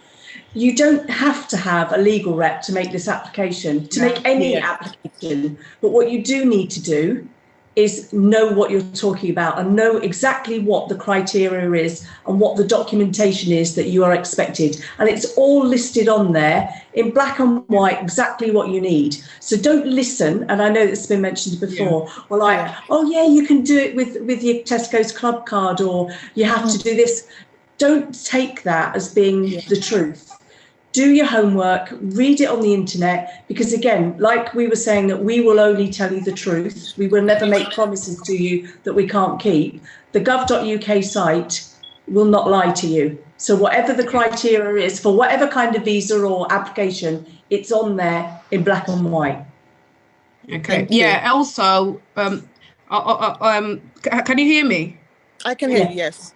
you don't have to have a legal rep to make this application, to make any application. But what you do need to do is know what you're talking about and know exactly what the criteria is and what the documentation is that you are expected. And it's all listed on there in black and white, exactly what you need. So don't listen, and I know it's been mentioned before, oh yeah, you can do it with your Tesco's club card, or you have to do this. Don't take that as being the truth. Do your homework, read it on the internet, because again, like we were saying, that we will only tell you the truth. We will never make promises to you that we can't keep. The gov.uk site will not lie to you. So whatever the criteria is for whatever kind of visa or application, it's on there in black and white. Okay. Yeah. Also, can you hear me? I can hear you, yes.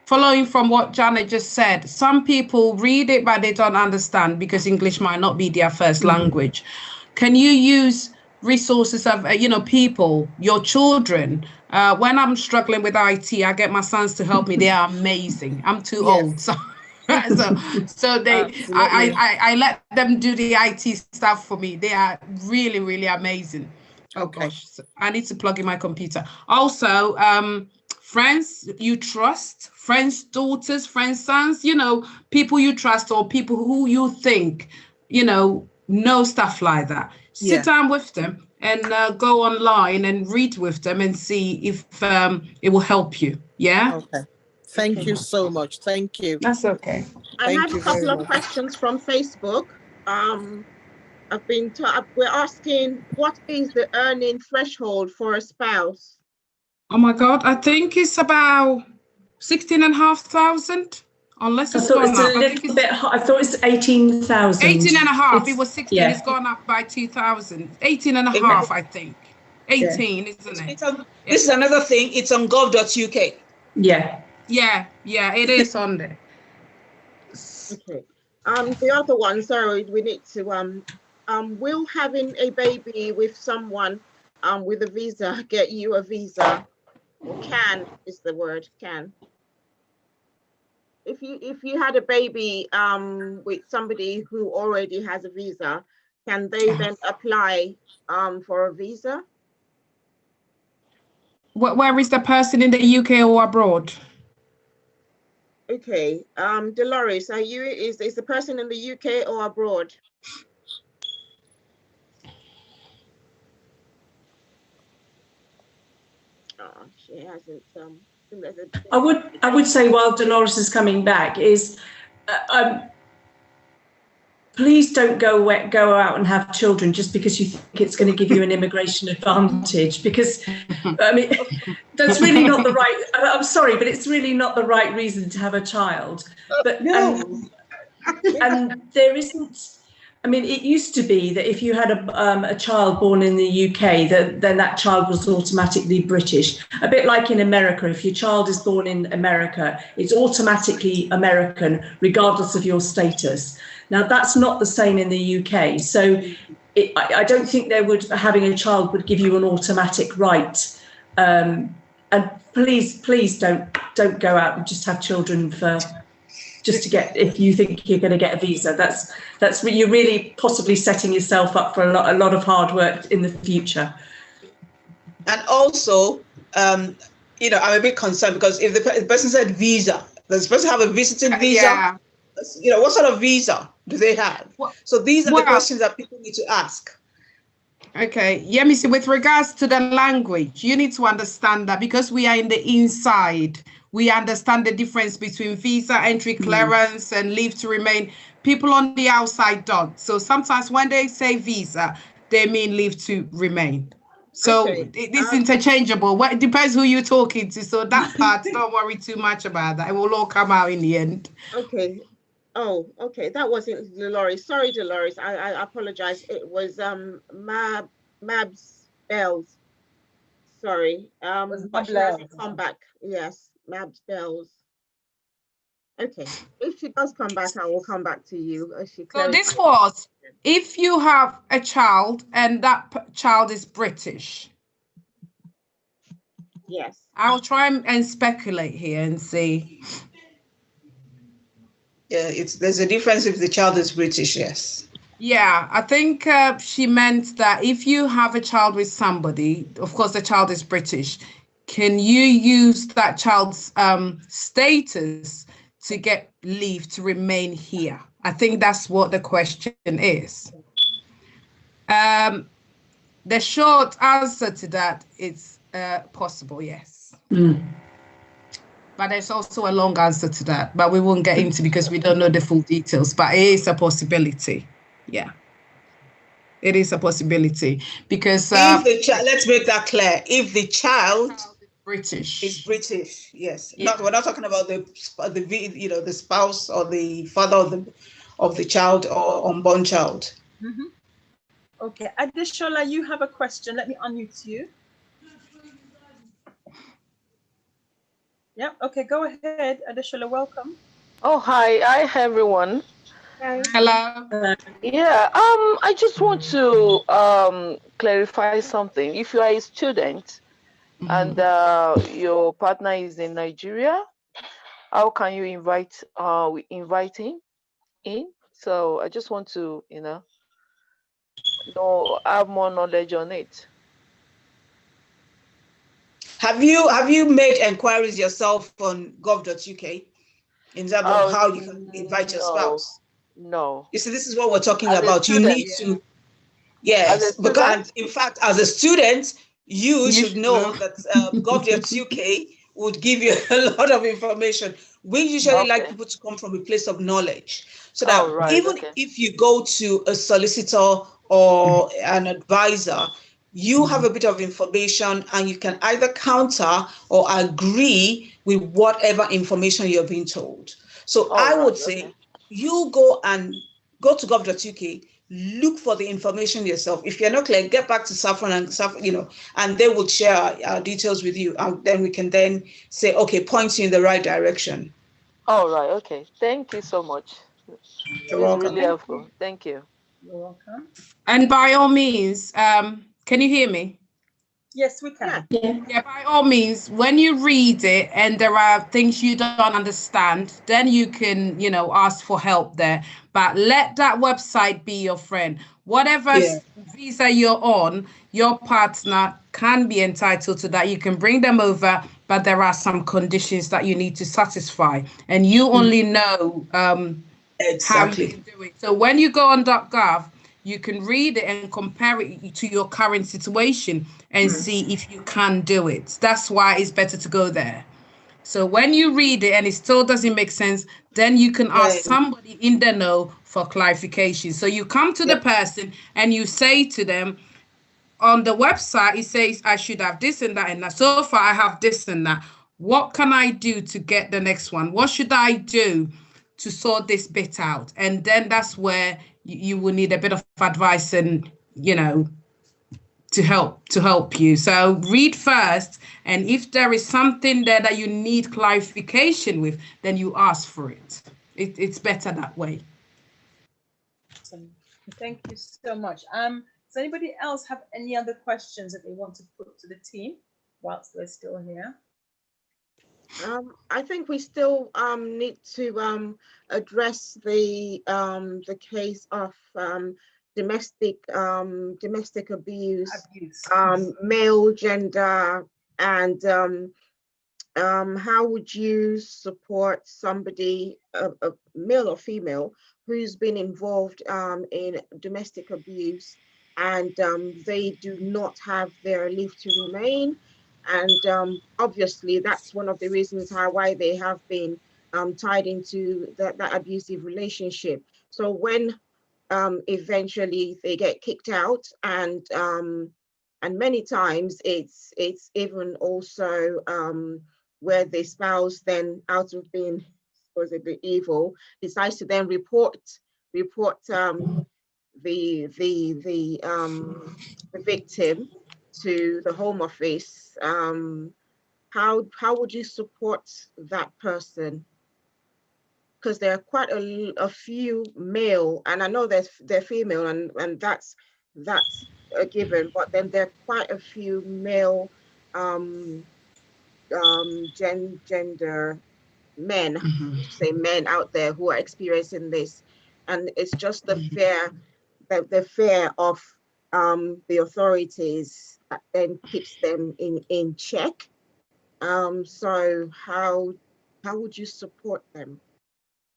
Following from what Janet just said, some people read it, but they don't understand because English might not be their first language. Can you use resources of, people, your children? When I'm struggling with IT, I get my sons to help me. They are amazing. I'm too old. So I let them do the IT stuff for me. They are really, really amazing. Oh gosh, I need to plug in my computer. Also, friends you trust, friends' daughters, friends' sons, people you trust, or people who you think, know stuff like that. Sit down with them and go online and read with them and see if it will help you. Yeah. Okay. Thank you so much. Thank you. That's okay. I have a couple of questions from Facebook. We're asking, what is the earning threshold for a spouse? Oh my God, I think it's about 16,500, unless it's gone up. I thought it's 18,000. 18,500. It was 16. It's gone up by 2,000. 18,500, I think. 18, isn't it? This is another thing. It's on gov.uk. Yeah. Yeah, it is on there. Okay. The other one, sorry, we need to will having a baby with someone with a visa get you a visa? Or can is the word, can. If if you had a baby with somebody who already has a visa, can they then apply for a visa? Where is the person, in the UK or abroad? Okay, Dolores, is the person in the UK or abroad? Oh, she hasn't. I would say, while Dolores is coming back, is please don't go out and have children just because you think it's going to give you an immigration advantage, because I mean, that's really not the right, I'm sorry, but it's really not the right reason to have a child. But No. and there isn't, I mean, it used to be that if you had a child born in the UK, then that child was automatically British. A bit like in America, if your child is born in America, it's automatically American, regardless of your status. Now, that's not the same in the UK. So I don't think having a child would give you an automatic right. And please don't go out and just have children just to get, if you think you're going to get a visa. That's you're really possibly setting yourself up for a lot of hard work in the future. And also, you know, I'm a bit concerned because if the person said visa, does the person have a visiting visa? Yeah. You know, what sort of visa do they have? So these are the questions that people need to ask. Okay, Yemisi, with regards to the language, you need to understand that because we are in the inside, we understand the difference between visa, entry clearance, and leave to remain. People on the outside don't. So sometimes when they say visa, they mean leave to remain. So it's interchangeable. It depends who you're talking to. So that part, don't worry too much about that. It will all come out in the end. Okay. Oh, okay. That wasn't Dolores. Sorry, Dolores. I apologize. It was Mab's Bells. Sorry. But she hasn't come back. Yes, Mab's Bells. Okay. If she does come back, I will come back to you. So this was, if you have a child and that child is British. Yes. I'll try and speculate here and see. Yeah, there's a difference if the child is British, yes. Yeah, I think she meant that if you have a child with somebody, of course the child is British, can you use that child's status to get leave to remain here? I think that's what the question is. The short answer to that is possible, yes. But there's also a long answer to that, but we won't get into because we don't know the full details, but it is a possibility. Yeah, it is a possibility because if the child, let's make that clear. If the child is British, yes. Yeah. We're not talking about the spouse or the father of the child or unborn child. Okay, Adeshola, you have a question. Let me unmute you. Yeah, okay, go ahead, Adeshola, welcome. Oh, hi everyone. Hello. Yeah, I just want to clarify something. If you are a student and your partner is in Nigeria, how can you invite him in? So I just want to, have more knowledge on it. Have you made inquiries yourself on gov.uk in terms of how you can invite your spouse? No. You see, this is what we're talking about. You need to, yes, because in fact, as a student, you should know that gov.uk would give you a lot of information. We usually like people to come from a place of knowledge, so that if you go to a solicitor or an advisor, you have a bit of information and you can either counter or agree with whatever information you're being told. So I would say you go to gov.uk, look for the information yourself. If you're not clear, get back to Saffron and they will share our details with you. And then we can then say, okay, point you in the right direction. All right. Okay. Thank you so much. You're welcome. Really helpful. Thank you. You're welcome. And by all means, can you hear me? Yes, we can. Yeah, by all means, when you read it and there are things you don't understand, then you can, ask for help there. But let that website be your friend. Whatever visa you're on, your partner can be entitled to that. You can bring them over, but there are some conditions that you need to satisfy. And you only know how you can do it. So when you go on .gov, you can read it and compare it to your current situation and see if you can do it. That's why it's better to go there. So when you read it and it still doesn't make sense, then you can ask somebody in the know for clarification. So you come to the person and you say to them, on the website, it says I should have this and that and that. So far, I have this and that. What can I do to get the next one? What should I do to sort this bit out? And then that's where you will need a bit of advice and, to help you. So read first. And if there is something there that you need clarification with, then you ask for it. It's better that way. Awesome. Thank you so much. Does anybody else have any other questions that they want to put to the team whilst we're still here? I think we still need to address the case of domestic abuse, male gender, and how would you support somebody, a male or female, who's been involved in domestic abuse and they do not have their leave to remain? And obviously, that's one of the reasons why they have been tied into that abusive relationship. So when eventually they get kicked out, and many times it's even also where the spouse then, out of being supposedly evil, decides to then report the victim to the Home Office. How would you support that person? Because there are quite a few male, and I know they're female, and that's a given, but then there are quite a few male gender men, say men out there who are experiencing this, and it's just the fear of the authorities that then keeps them in check. So how would you support them?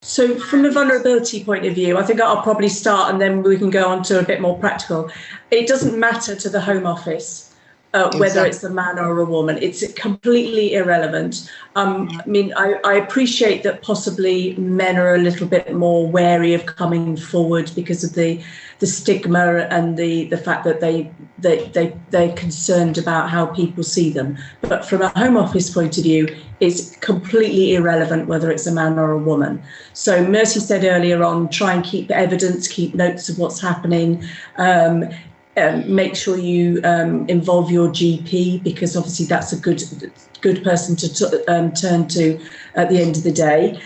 So from a vulnerability point of view, I think I'll probably start and then we can go on to a bit more practical. It doesn't matter to the Home Office whether it's a man or a woman. It's completely irrelevant. I mean, I appreciate that possibly men are a little bit more wary of coming forward because of the stigma and the fact that they're concerned about how people see them. But from a Home Office point of view, it's completely irrelevant whether it's a man or a woman. So Mercy said earlier on, try and keep evidence, keep notes of what's happening. Make sure you involve your GP, because obviously that's a good person to turn to at the end of the day.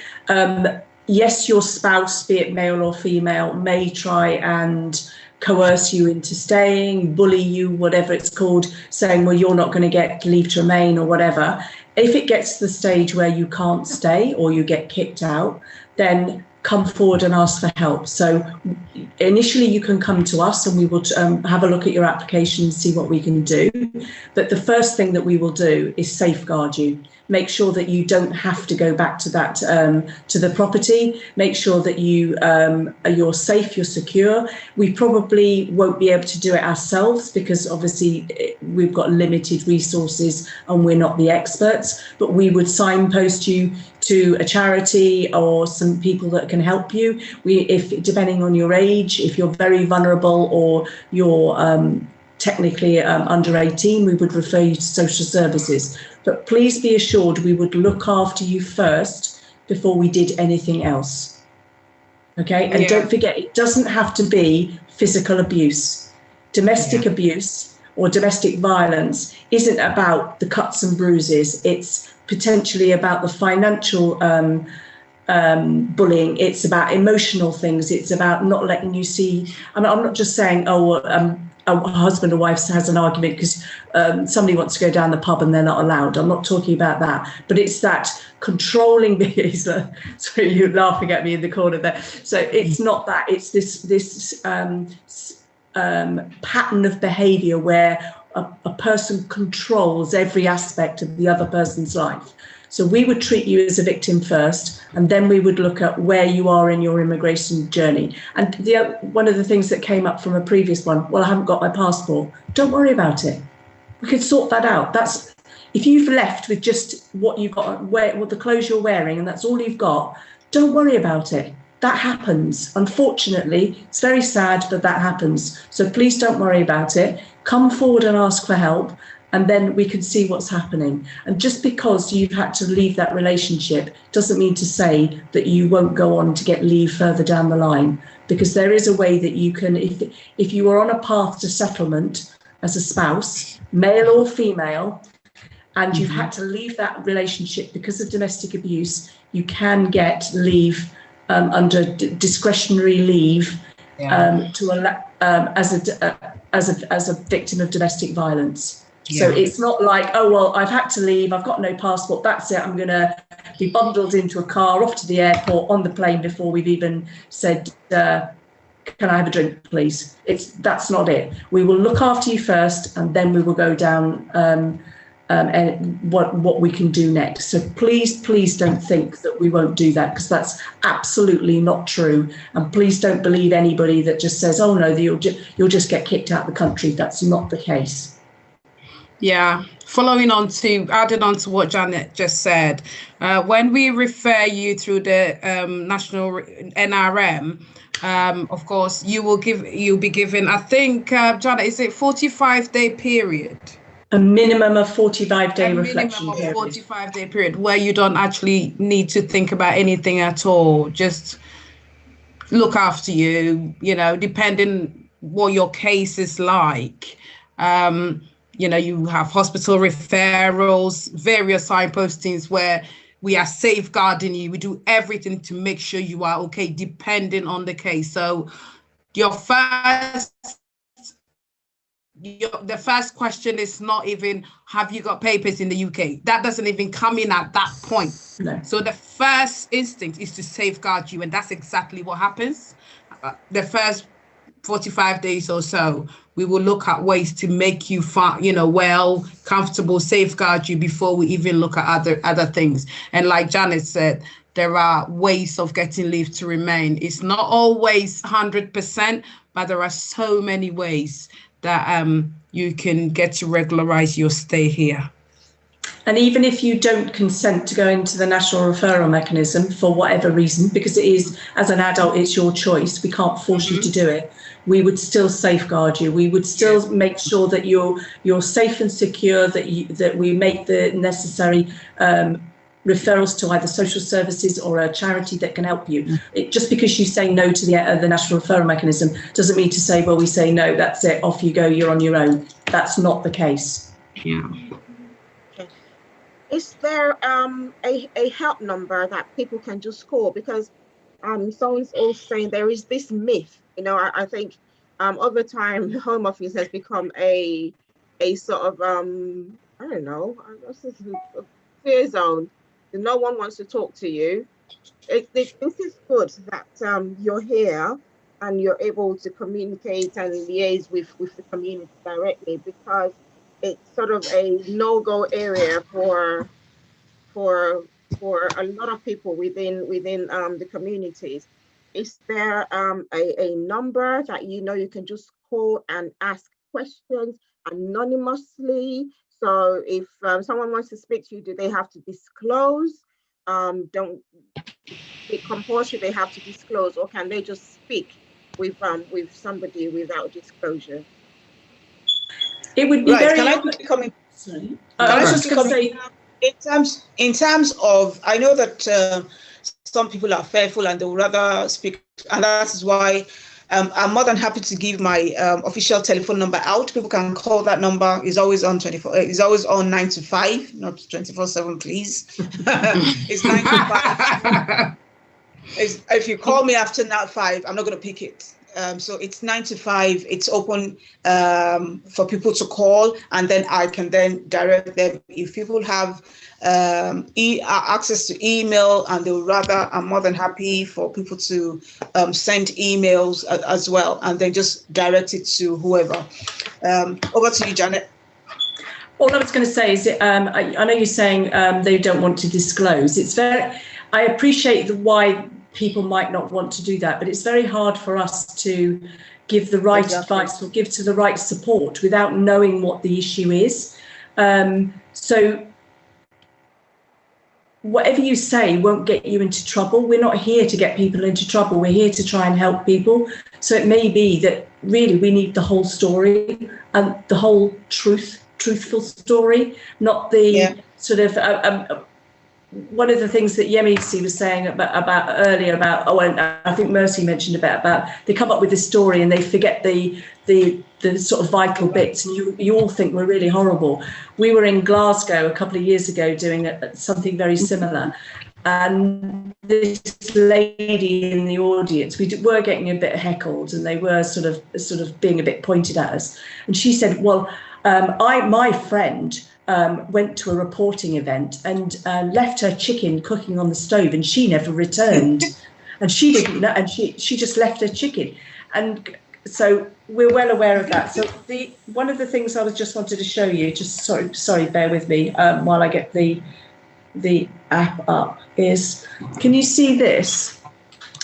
Yes, your spouse, be it male or female, may try and coerce you into staying, bully you, whatever it's called, saying, well, you're not going to get leave to remain or whatever. If it gets to the stage where you can't stay or you get kicked out, then come forward and ask for help. So initially you can come to us and we will have a look at your application and see what we can do. But the first thing that we will do is safeguard you. Make sure that you don't have to go back to that to the property. Make sure that you're safe, you're secure. We probably won't be able to do it ourselves because obviously we've got limited resources and we're not the experts, but we would signpost you to a charity or some people that can help you. If depending on your age, if you're very vulnerable or you're technically under 18, we would refer you to social services. But please be assured we would look after you first before we did anything else. Okay, and don't forget, it doesn't have to be physical abuse. Domestic abuse or domestic violence isn't about the cuts and bruises. It's potentially about the financial bullying. It's about emotional things. It's about not letting you see. I'm not just saying, a husband or wife has an argument because somebody wants to go down the pub and they're not allowed. I'm not talking about that, but it's that controlling behaviour. So you're laughing at me in the corner there. So it's not that. It's this pattern of behaviour where a person controls every aspect of the other person's life. So we would treat you as a victim first, and then we would look at where you are in your immigration journey. And one of the things that came up from a previous one, well, I haven't got my passport. Don't worry about it. We could sort that out. That's if you've left with just what you've got, what the clothes you're wearing, and that's all you've got. Don't worry about it. That happens. Unfortunately, it's very sad that that happens. So please don't worry about it. Come forward and ask for help, and then we can see what's happening. And just because you've had to leave that relationship doesn't mean to say that you won't go on to get leave further down the line, because there is a way that you can, if you are on a path to settlement as a spouse, male or female, and you've had to leave that relationship because of domestic abuse, you can get leave under discretionary leave to allow, as a victim of domestic violence. So it's not like, oh, well, I've had to leave, I've got no passport, that's it, I'm going to be bundled into a car off to the airport on the plane before we've even said, can I have a drink, please? That's not it. We will look after you first, and then we will go down and what we can do next. So please don't think that we won't do that, because that's absolutely not true. And please don't believe anybody that just says, oh no, you'll just get kicked out of the country. That's not the case. Yeah, adding on to what Janet just said, when we refer you through the national NRM, of course, you'll be given, I think, Janet, is it 45-day period? A minimum of 45-day reflection period. 45-day period where you don't actually need to think about anything at all. Just look after you, depending what your case is like. You have hospital referrals, various signpostings where we are safeguarding you. We do everything to make sure you are okay, depending on the case. So the first question is not even, have you got papers in the UK? That doesn't even come in at that point. No. So the first instinct is to safeguard you, and that's exactly what happens. The first 45 days or so, we will look at ways to make you well, comfortable, safeguard you before we even look at other things. And like Janet said, there are ways of getting leave to remain. It's not always 100%, but there are so many ways that you can get to regularize your stay here. And even if you don't consent to go into the national referral mechanism for whatever reason, because it is, as an adult, it's your choice, we can't force you to do it, we would still safeguard you. We would still make sure that you're safe and secure, that we make the necessary referrals to either social services or a charity that can help you. Just because you say no to the national referral mechanism doesn't mean to say, well, we say no, that's it, off you go, you're on your own. That's not the case. Yeah. Okay. Is there a help number that people can just call? Because someone's also saying there is this myth, I think over time the Home Office has become a sort of I don't know, a fear zone. No one wants to talk to you. This is good that you're here and you're able to communicate and liaise with the community directly, because it's sort of a no-go area for a lot of people within the communities. Is there a number that you can just call and ask questions anonymously? So if someone wants to speak to you, do they have to disclose? Don't be compulsory, they have to disclose, or can they just speak with somebody without disclosure? It would be very. Can I quickly come in? Sorry. I was just going to say, in terms of, I know that some people are fearful and they would rather speak, and that is why I'm more than happy to give my official telephone number out. People can call that number. It's always on 24. It's always on 9 to 5, not 24/7, please. It's 9 to 5. If you call me after 5, I'm not going to pick it. So it's 9 to 5. It's open for people to call, and then I can then direct them. If people have access to email and they would rather, I'm more than happy for people to send emails as well, and then just direct it to whoever. Over to you, Janet. All I was going to say is, I know you're saying they don't want to disclose. I appreciate why people might not want to do that, but it's very hard for us to give the right advice or give to the right support without knowing what the issue is. So whatever you say won't get you into trouble. We're not here to get people into trouble. We're here to try and help people. So it may be that really we need the whole story and the whole truthful story, not the sort of one of the things that Yemisi was saying about earlier about, and I think Mercy mentioned about they come up with this story and they forget the sort of vital bits, and you all think we're really horrible. We were in Glasgow a couple of years ago doing something very similar, and this lady in the audience, we were getting a bit heckled, and they were sort of being a bit pointed at us, and she said, well, my friend went to a reporting event and left her chicken cooking on the stove, and she never returned, and she didn't know, and she just left her chicken, and so we're well aware of that. So one of the things I just wanted to show you, just sorry, bear with me while I get the app up, is, can you see this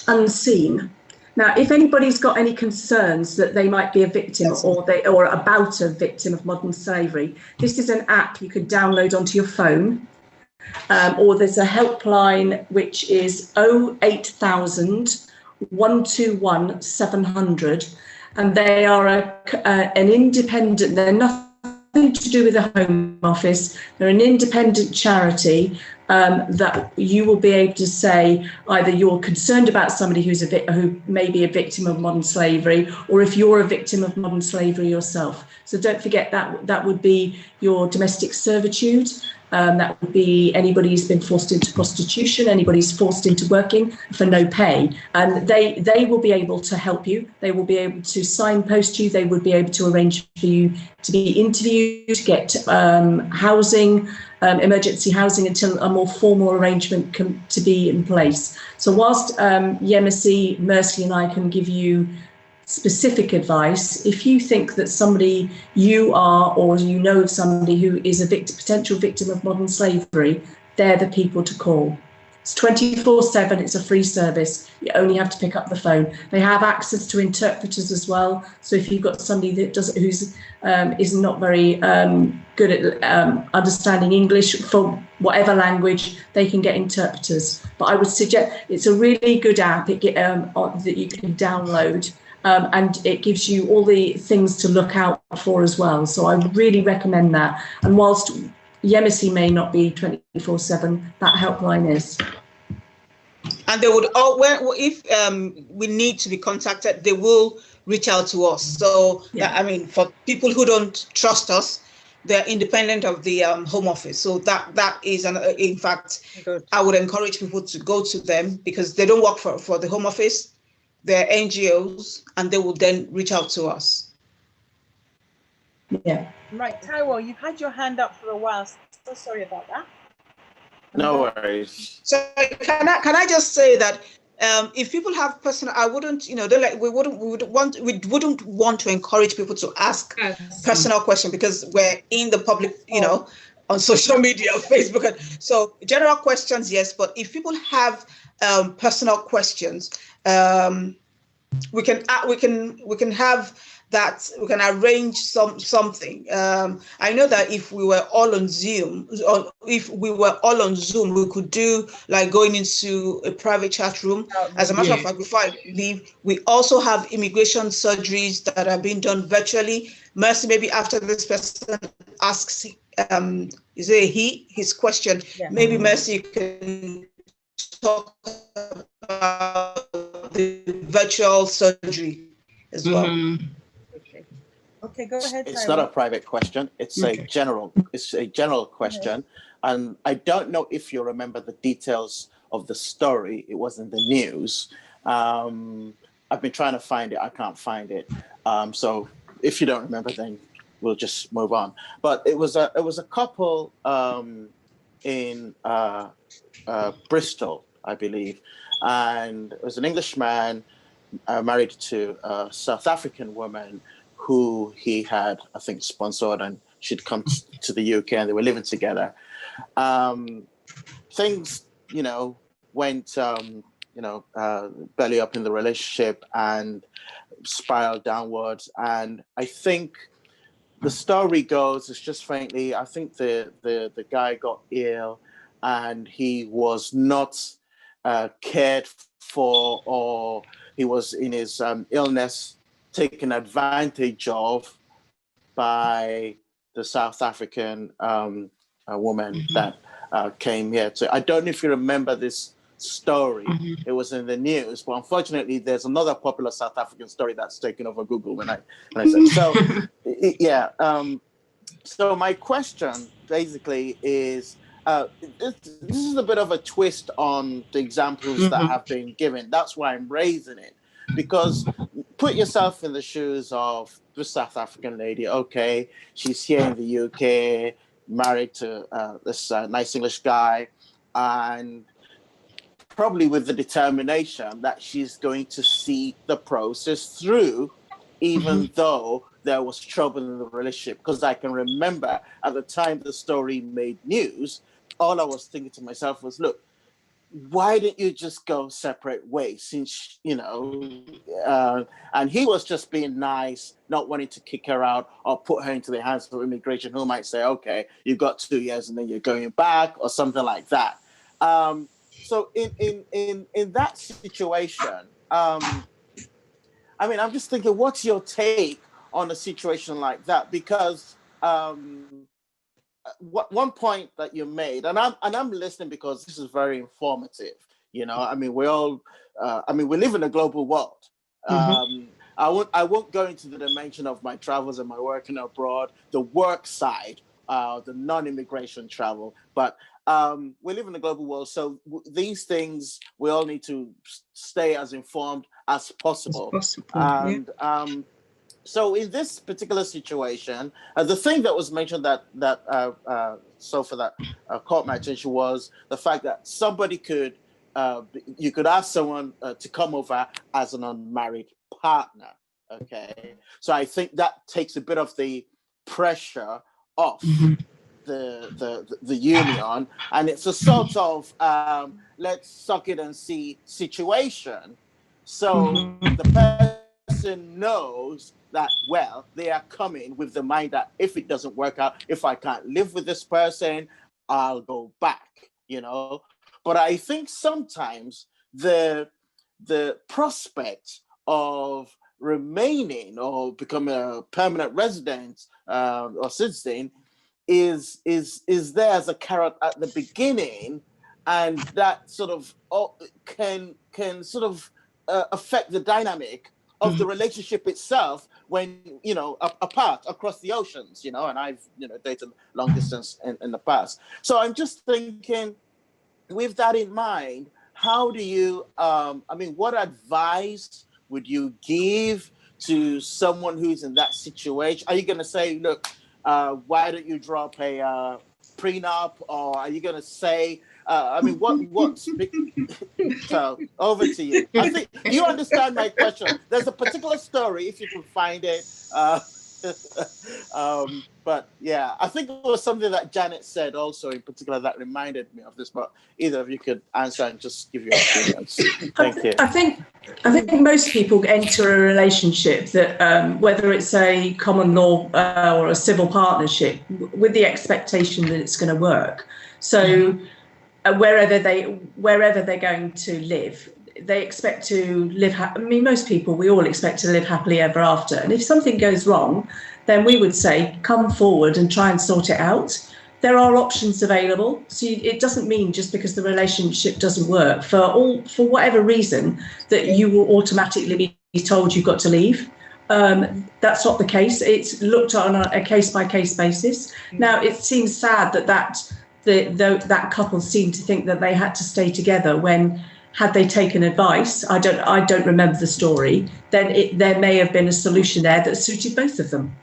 unseen? Now, if anybody's got any concerns that they might be a victim or about a victim of modern slavery, this is an app you could download onto your phone, or there's a helpline which is 08000 121 700, and they are an independent. They're nothing to do with the Home Office. They're an independent charity. That you will be able to say either you're concerned about somebody who may be a victim of modern slavery, or if you're a victim of modern slavery yourself. So don't forget that would be your domestic servitude. That would be anybody who's been forced into prostitution, anybody who's forced into working for no pay. And they will be able to help you. They will be able to signpost you. They would be able to arrange for you to be interviewed, to get housing, emergency housing, until a more formal arrangement to be in place. So whilst Yemisi, Mercy and I can give you specific advice, if you think that somebody you are or you know of somebody who is a potential victim of modern slavery, they're the people to call. It's 24/7, it's a free service. You only have to pick up the phone. They have access to interpreters as well. So if you've got somebody that is not very good at understanding English from whatever language, they can get interpreters. But I would suggest it's a really good app that you can download. And it gives you all the things to look out for as well. So I would really recommend that. And whilst Yemisi may not be 24/7, that helpline is. And they would, if we need to be contacted, they will reach out to us. So, I mean, for people who don't trust us, they're independent of the Home Office. So that is, in fact, I would encourage people to go to them, because they don't work for the Home Office. They're NGOs, and they will then reach out to us. Yeah. Right, Taiwo, you've had your hand up for a while. So sorry about that. No worries. So can I just say that if people have personal, I wouldn't, we wouldn't want to encourage people to ask personal questions, because we're in the public, on social media, Facebook. So general questions, yes, but if people have personal questions, we can have that. We can arrange something. I know that if we were all on Zoom, we could do like going into a private chat room. As a matter of fact, before I leave, we also have immigration surgeries that are being done virtually. Mercy, maybe after this person asks, is it his question? Yeah. Maybe Mercy can talk about the virtual surgery as well. Mm-hmm. Okay, go ahead. It's not a private question. It's a general question. And I don't know if you remember the details of the story. It was in the news. I've been trying to find it. I can't find it. So if you don't remember, then we'll just move on. But it was a couple in Bristol, I believe, and it was an Englishman married to a South African woman who he had, I think, sponsored, and she'd come to the UK, and they were living together. Things, went, belly up in the relationship and spiraled downwards. And I think the story goes, it's just frankly, I think the guy got ill and he was not cared for, or he was in his illness taken advantage of by the South African woman that came here. So I don't know if you remember this story. It was in the news, but unfortunately, there's another popular South African story that's taken over Google when I said so. Yeah. So my question basically is, this is a bit of a twist on the examples that have been given. That's why I'm raising it, because put yourself in the shoes of the South African lady. Okay, she's here in the UK, married to this nice English guy, and probably with the determination that she's going to see the process through, even though there was trouble in the relationship. Because I can remember at the time the story made news, all I was thinking to myself was, look, why didn't you just go separate ways? Since, and he was just being nice, not wanting to kick her out or put her into the hands of immigration, who might say, okay, you've got 2 years and then you're going back, or something like that. So in that situation, I'm just thinking, what's your take on a situation like that? Because one point that you made, and I'm listening because this is very informative. We all, we live in a global world. I won't go into the dimension of my travels and my working abroad, the work side, the non-immigration travel, but we live in a global world. So these things, we all need to stay as informed as possible. And so in this particular situation, the thing that was mentioned that caught my attention was the fact that somebody you could ask someone to come over as an unmarried partner. Okay, so I think that takes a bit of the pressure off the union, and it's a sort of let's suck it and see situation. So the person knows that, well, they are coming with the mind that if it doesn't work out, if I can't live with this person, I'll go back, But I think sometimes the prospect of remaining or becoming a permanent resident or citizen is there as a carrot at the beginning, and that sort of can sort of affect the dynamic of the relationship itself when apart across the oceans, and I've dated long distance in the past. So I'm just thinking, with that in mind, how do you what advice would you give to someone who's in that situation? Are you going to say, look, why don't you draw up a prenup, or are you going to say, so over to you. I think you understand my question. There's a particular story, if you can find it. But yeah, I think it was something that Janet said also in particular that reminded me of this, but either of you could answer and just give your opinions. Thank you. I think most people enter a relationship that, whether it's a common law or a civil partnership, with the expectation that it's going to work. So wherever they're going to live, they expect to live. Most people, we all expect to live happily ever after. And if something goes wrong, then we would say, come forward and try and sort it out. There are options available. So it doesn't mean just because the relationship doesn't work for whatever reason that you will automatically be told you've got to leave. That's not the case. It's looked at on a case-by-case basis. Now, it seems sad that couple seemed to think that they had to stay together when had they taken advice, I don't remember the story, then there may have been a solution there that suited both of them.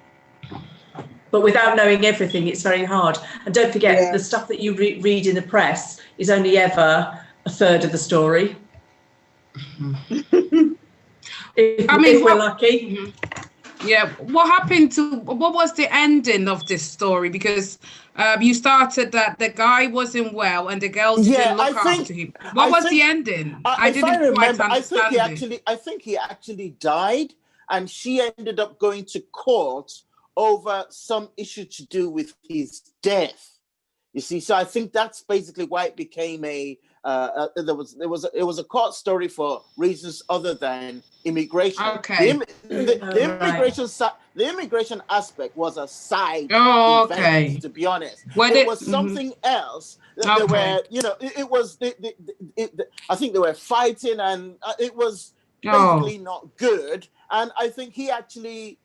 But without knowing everything, it's very hard. And don't forget, the stuff that you read in the press is only ever a third of the story. if we're lucky. Yeah, what was the ending of this story? Because you started that the guy wasn't well and the girls didn't look after him. What was the ending? I didn't quite understand it. I think he actually died, and she ended up going to court over some issue to do with his death. You see, so I think that's basically why it became it was a court story for reasons other than immigration. Okay. The immigration aspect was a side event, to be honest. It was something else. They were, it was. I think they were fighting, and it was basically not good. And I think he actually,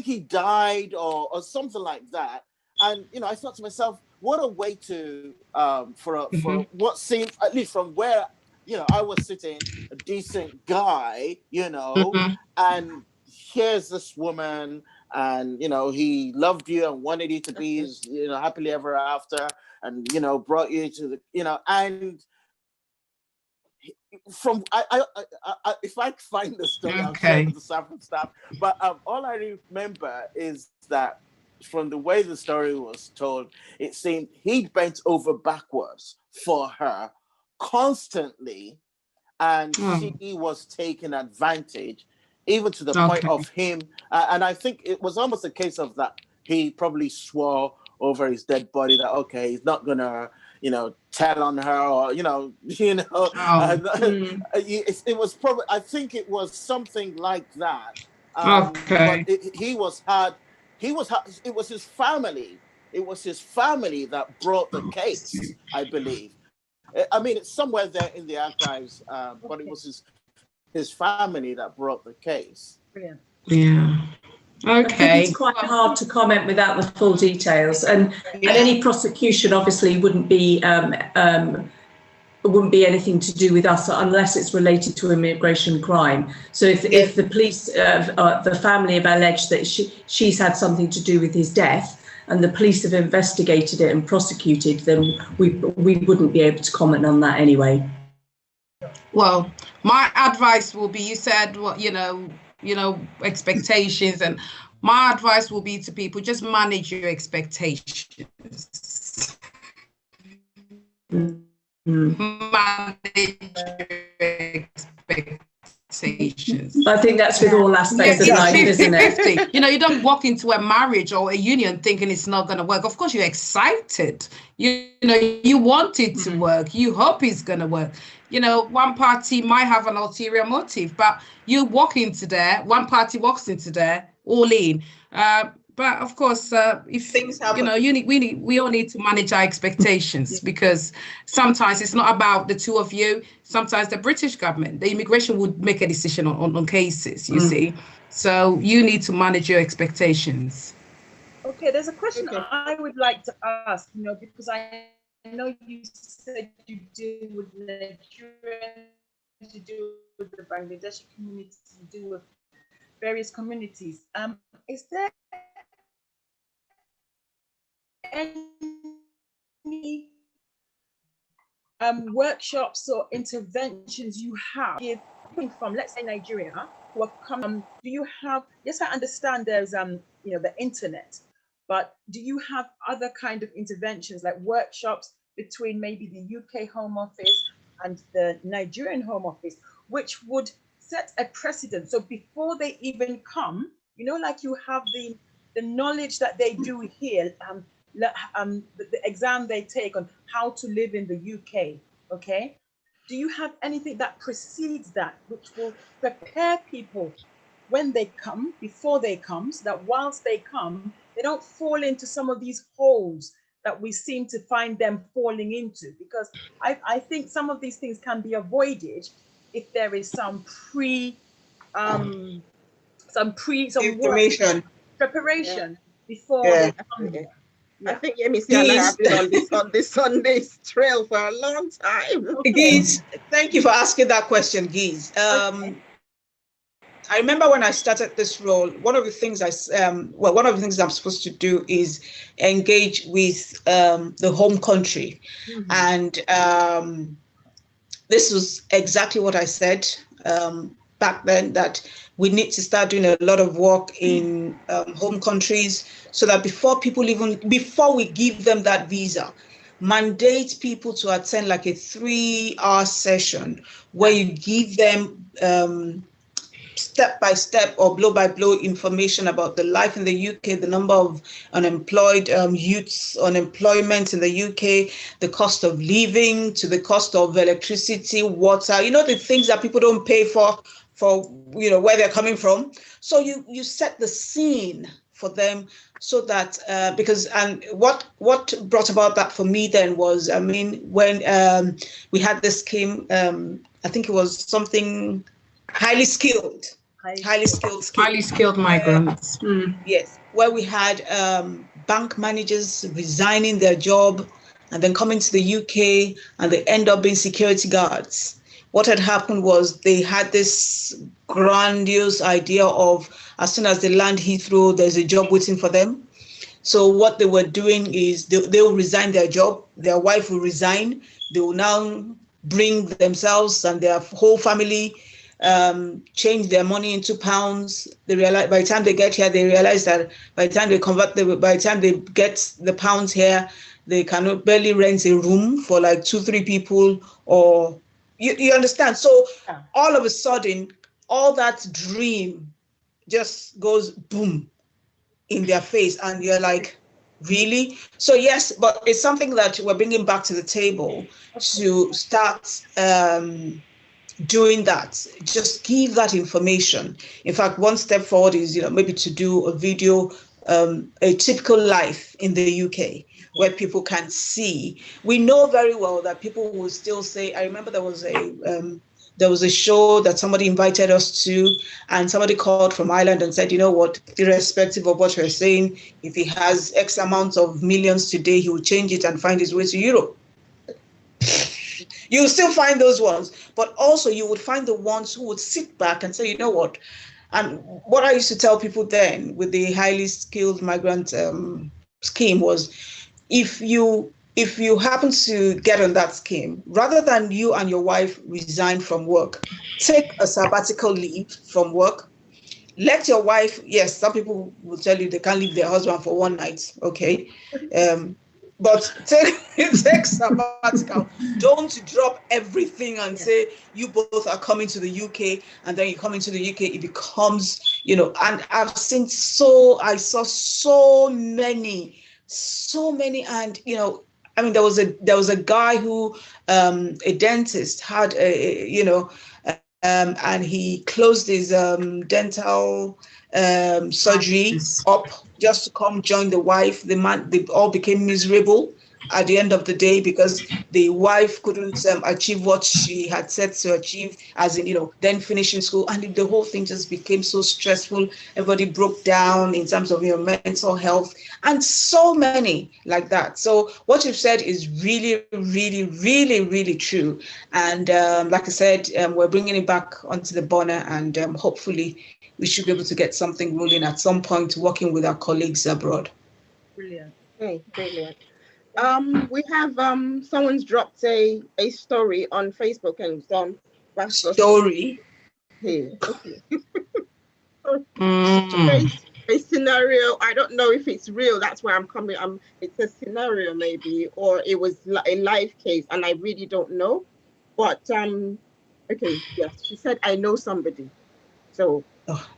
he died or something like that. And I thought to myself, what a way to for what seemed, at least from where I was sitting, a decent guy, and here's this woman, and he loved you and wanted you to be his, happily ever after, and brought you to the, and from I if I find the story, I'll share with the Saffron stuff. But all I remember is that from the way the story was told, it seemed he bent over backwards for her constantly, and she was taking advantage, even to the point of him. And I think it was almost a case of that he probably swore over his dead body that he's not gonna tell on her, or it was probably, I think it was something like that. But it was his family. It was his family that brought the case, I believe. I mean, it's somewhere there in the archives, but it was his family that brought the case. Brilliant. Yeah. I think it's quite hard to comment without the full details, and any prosecution obviously wouldn't be anything to do with us unless it's related to immigration crime. So if the police, the family have alleged that she's had something to do with his death, and the police have investigated it and prosecuted, then we wouldn't be able to comment on that anyway. Well, my advice will be, you said expectations, and my advice will be to people, just manage your expectations. Manage your expectations. I think that's with all aspects of life, isn't it? You don't walk into a marriage or a union thinking it's not going to work. Of course, you're excited. You want it to work. You hope it's going to work. One party might have an ulterior motive, but you walk into there, one party walks into there, all in. But of course, if things happen, we all need to manage our expectations, because sometimes it's not about the two of you. Sometimes the British government, the immigration would make a decision on cases, you see. So you need to manage your expectations. Okay, there's a question I would like to ask, because I know you said you deal with Nigerians, you deal with the Bangladeshi community, you deal with various communities. Is there any workshops or interventions you have from, let's say, Nigeria, who are coming? Do you have? Yes, I understand there's the internet, but do you have other kind of interventions, like workshops between maybe the UK Home Office and the Nigerian Home Office, which would set a precedent? So before they even come, like you have the knowledge that they do here, the exam they take on how to live in the UK, okay? Do you have anything that precedes that, which will prepare people when they come, before they come, so that whilst they come, they don't fall into some of these holes that we seem to find them falling into? Because I think some of these things can be avoided if there is some information preparation before they come there. I think Yemisi and I have been on this Sunday's trail for a long time. Giz, thank you for asking that question, Giz. I remember when I started this role, one of the things one of the things I'm supposed to do is engage with the home country. And this was exactly what I said back then, that we need to start doing a lot of work in home countries, so that before we give them that visa, mandate people to attend like a 3-hour session where you give them step-by-step or blow-by-blow information about the life in the UK, the number of unemployed youths, unemployment in the UK, the cost of living, to the cost of electricity, water, the things that people don't pay for where they're coming from. So you set the scene for them, so that and what brought about that for me then was, when we had this scheme, I think it was something highly skilled migrants. Yes, where we had bank managers resigning their job and then coming to the UK, and they end up being security guards. What had happened was they had this grandiose idea of, as soon as they land Heathrow, there's a job waiting for them. So what they were doing is they will resign their job, their wife will resign, they will now bring themselves and their whole family, change their money into pounds. They realize by the time they get here, they realize that by the time they by the time they get the pounds here, they cannot barely rent a room for like 2-3 people, or you understand. So all of a sudden, all that dream just goes boom in their face, and you're like, really? So yes, but it's something that we're bringing back to the table to start doing that. Just give that information. In fact, one step forward is maybe to do a video, a typical life in the UK, where people can see. We know very well that people will still say, I remember there was a show that somebody invited us to, and somebody called from Ireland and said, you know what, irrespective of what you're saying, if he has X amount of millions today, he will change it and find his way to Europe. You'll still find those ones, but also you would find the ones who would sit back and say, you know what? And what I used to tell people then with the highly skilled migrant scheme was, if you happen to get on that scheme, rather than you and your wife resign from work, take a sabbatical leave from work. Let your wife, yes, some people will tell you they can't leave their husband for one night, okay? But take sabbatical. Don't drop everything and say you both are coming to the UK, and then you come into the UK, it becomes, and I saw so many, and there was a guy who, a dentist, had and he closed his dental surgery up just to come join the wife. They all became miserable at the end of the day because the wife couldn't achieve what she had set to achieve, as in, then finishing school. And the whole thing just became so stressful. Everybody broke down in terms of mental health, and so many like that. So what you've said is really, really, really, really true. And like I said, we're bringing it back onto the burner, and hopefully we should be able to get something rolling at some point, working with our colleagues abroad. Brilliant. Okay, brilliant. We have someone's dropped a story on Facebook, and story here. Okay. A scenario. I don't know if it's real. That's where I'm coming. It's a scenario maybe, or it was a live case, and I really don't know. But okay, yes, she said I know somebody. So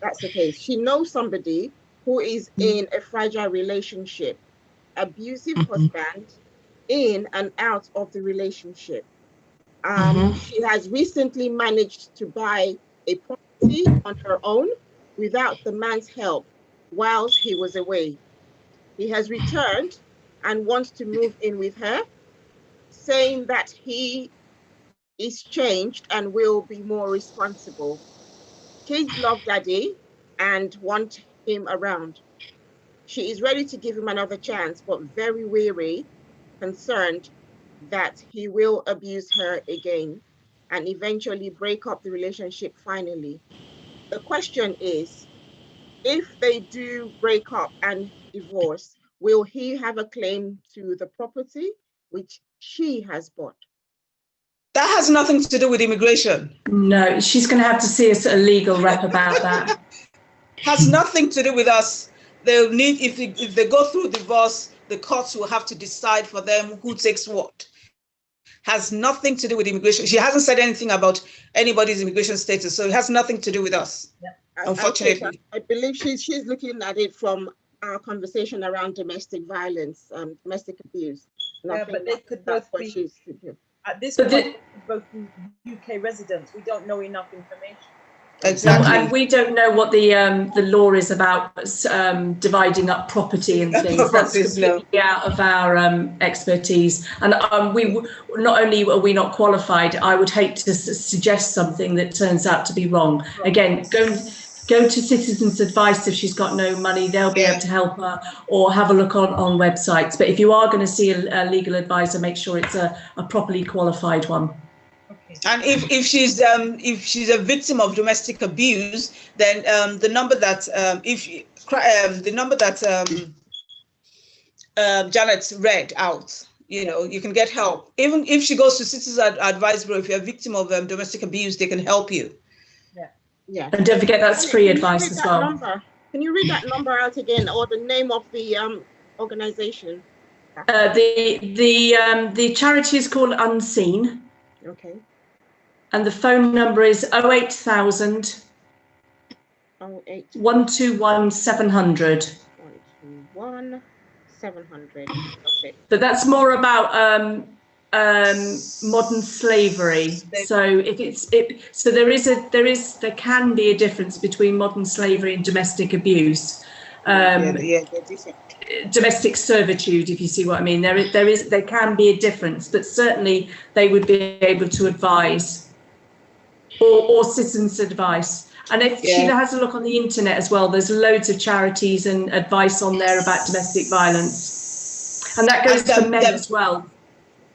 that's the case. She knows somebody who is in a fragile relationship, abusive husband, in and out of the relationship. She has recently managed to buy a property on her own without the man's help whilst he was away. He has returned and wants to move in with her, saying that he is changed and will be more responsible. Kids love daddy and want him around. she is ready to give him another chance, but very wary, concerned that he will abuse her again and eventually break up the relationship finally. The question is, if they do break up and divorce, will he have a claim to the property which she has bought? That has nothing to do with immigration. No, she's going to have to see a legal rep about that. Has nothing to do with us. They'll need, if they go through divorce, the courts will have to decide for them who takes what. Has nothing to do with immigration. She hasn't said anything about anybody's immigration status, so it has nothing to do with us. Yeah. Unfortunately. I believe she's looking at it from our conversation around domestic violence, domestic abuse. Yeah, but they could both be, at this But point, both UK residents. We don't know enough information. Exactly. And we don't know what the law is about dividing up property and things. That's completely out of our expertise. And we not only are we not qualified, I would hate to suggest something that turns out to be wrong. Again, go to Citizens Advice if she's got no money. They'll be able to help her, or have a look on websites. But if you are going to see a legal advisor, make sure it's a properly qualified one. And if she's a victim of domestic abuse, then the number that Janet read out, you can get help. Even if she goes to Citizens Advice Bureau, if you're a victim of domestic abuse, they can help you. Yeah. And don't forget that's free advice as well. Can you read that number out again, or the name of the organization? The charity is called Unseen. Okay. And the phone number is 08000 121 700. 121 700. Okay. But that's more about modern slavery. So there can be a difference between modern slavery and domestic abuse. Domestic servitude, if you see what I mean. There can be a difference, but certainly they would be able to advise. Or Citizens Advice. And if she has a look on the internet as well, there's loads of charities and advice on there about domestic violence. And that goes for men as well.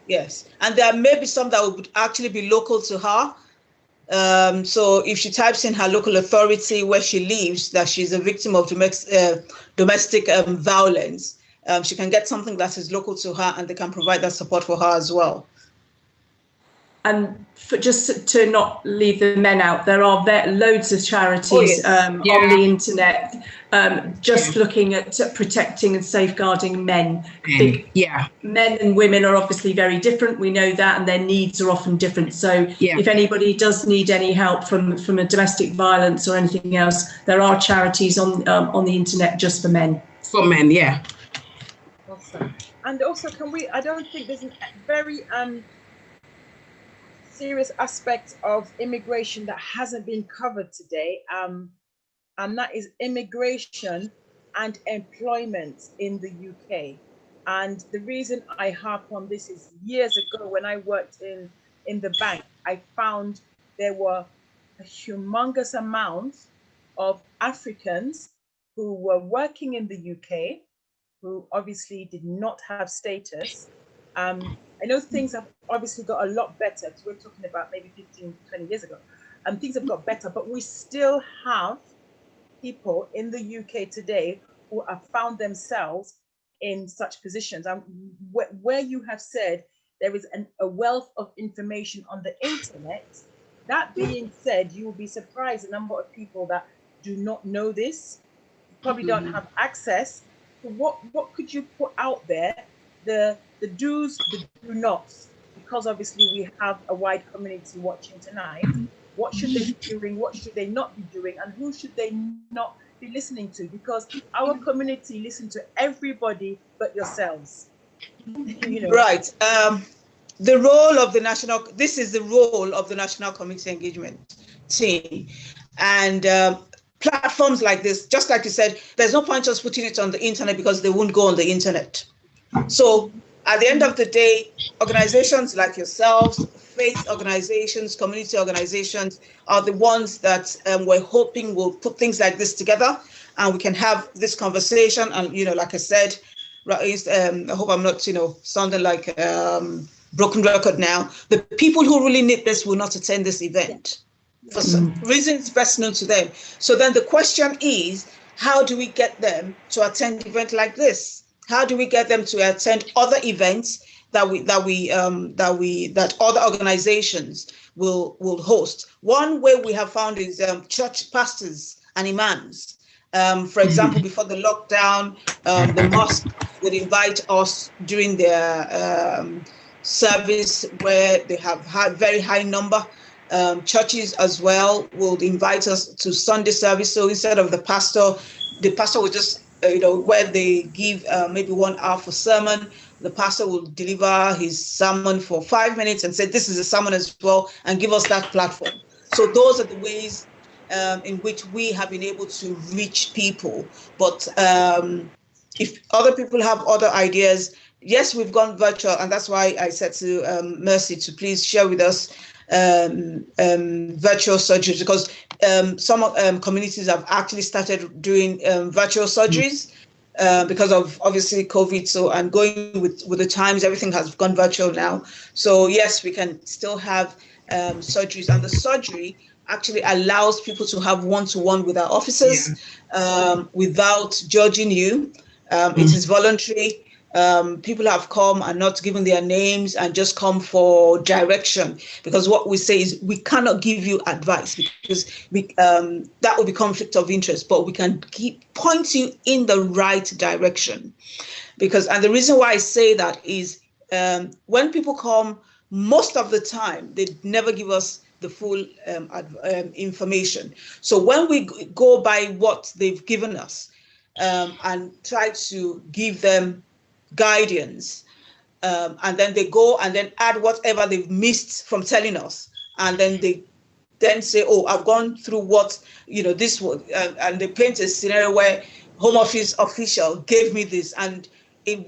Yes, and there may be some that would actually be local to her. So if she types in her local authority where she lives, that she's a victim of domestic violence, she can get something that is local to her, and they can provide that support for her as well. And just to not leave the men out, there are loads of charities on the internet just looking at protecting and safeguarding men. Men and women are obviously very different. We know that, and their needs are often different. So if anybody does need any help from a domestic violence or anything else, there are charities on the internet just for men. For men, yeah. Awesome. And also, I don't think there's a very serious aspect of immigration that hasn't been covered today, and that is immigration and employment in the UK. And the reason I harp on this is years ago when I worked in the bank, I found there were a humongous amount of Africans who were working in the UK, who obviously did not have status. I know things have obviously got a lot better, because we're talking about maybe 15, 20 years ago. Things have got better, but we still have people in the UK today who have found themselves in such positions. And where you have said there is a wealth of information on the internet, that being said, you will be surprised the number of people that do not know this, probably don't have access. So what could you put out there, the do's, the do nots, because obviously we have a wide community watching tonight. What should they be doing? What should they not be doing? And who should they not be listening to? Because our community listen to everybody but yourselves. Right. The role of the National Community Engagement Team. And platforms like this, just like you said, there's no point just putting it on the internet because they won't go on the internet. So at the end of the day, organizations like yourselves, faith organizations, community organizations are the ones that we're hoping will put things like this together, and we can have this conversation. And, like I said, I hope I'm not, sounding like broken record now. The people who really need this will not attend this event for some reasons best known to them. So then the question is, how do we get them to attend an event like this? How do we get them to attend other events that other organizations will host? One way we have found is church pastors and imams. For example, before the lockdown, the mosque would invite us during their service where they have had very high number. Churches as well will invite us to Sunday service. So instead of the pastor will just, where they give maybe 1 hour for sermon, the pastor will deliver his sermon for 5 minutes and say, this is a sermon as well, and give us that platform. So those are the ways in which we have been able to reach people. But if other people have other ideas, yes, we've gone virtual, and that's why I said to Mercy to please share with us virtual surgeries, because some communities have actually started doing virtual surgeries because of obviously COVID. So, and going with the times, everything has gone virtual now. So yes, we can still have surgeries, and the surgery actually allows people to have one-to-one with our officers without judging you. It is voluntary. People have come and not given their names and just come for direction, because what we say is we cannot give you advice because that would be conflict of interest, but we can point you in the right direction. And the reason why I say that is when people come, most of the time they never give us the full information. So when we go by what they've given us and try to give them guidance, and then they go and then add whatever they've missed from telling us, and then they say, oh, I've gone through what this was, and they paint a scenario where Home Office official gave me this, and it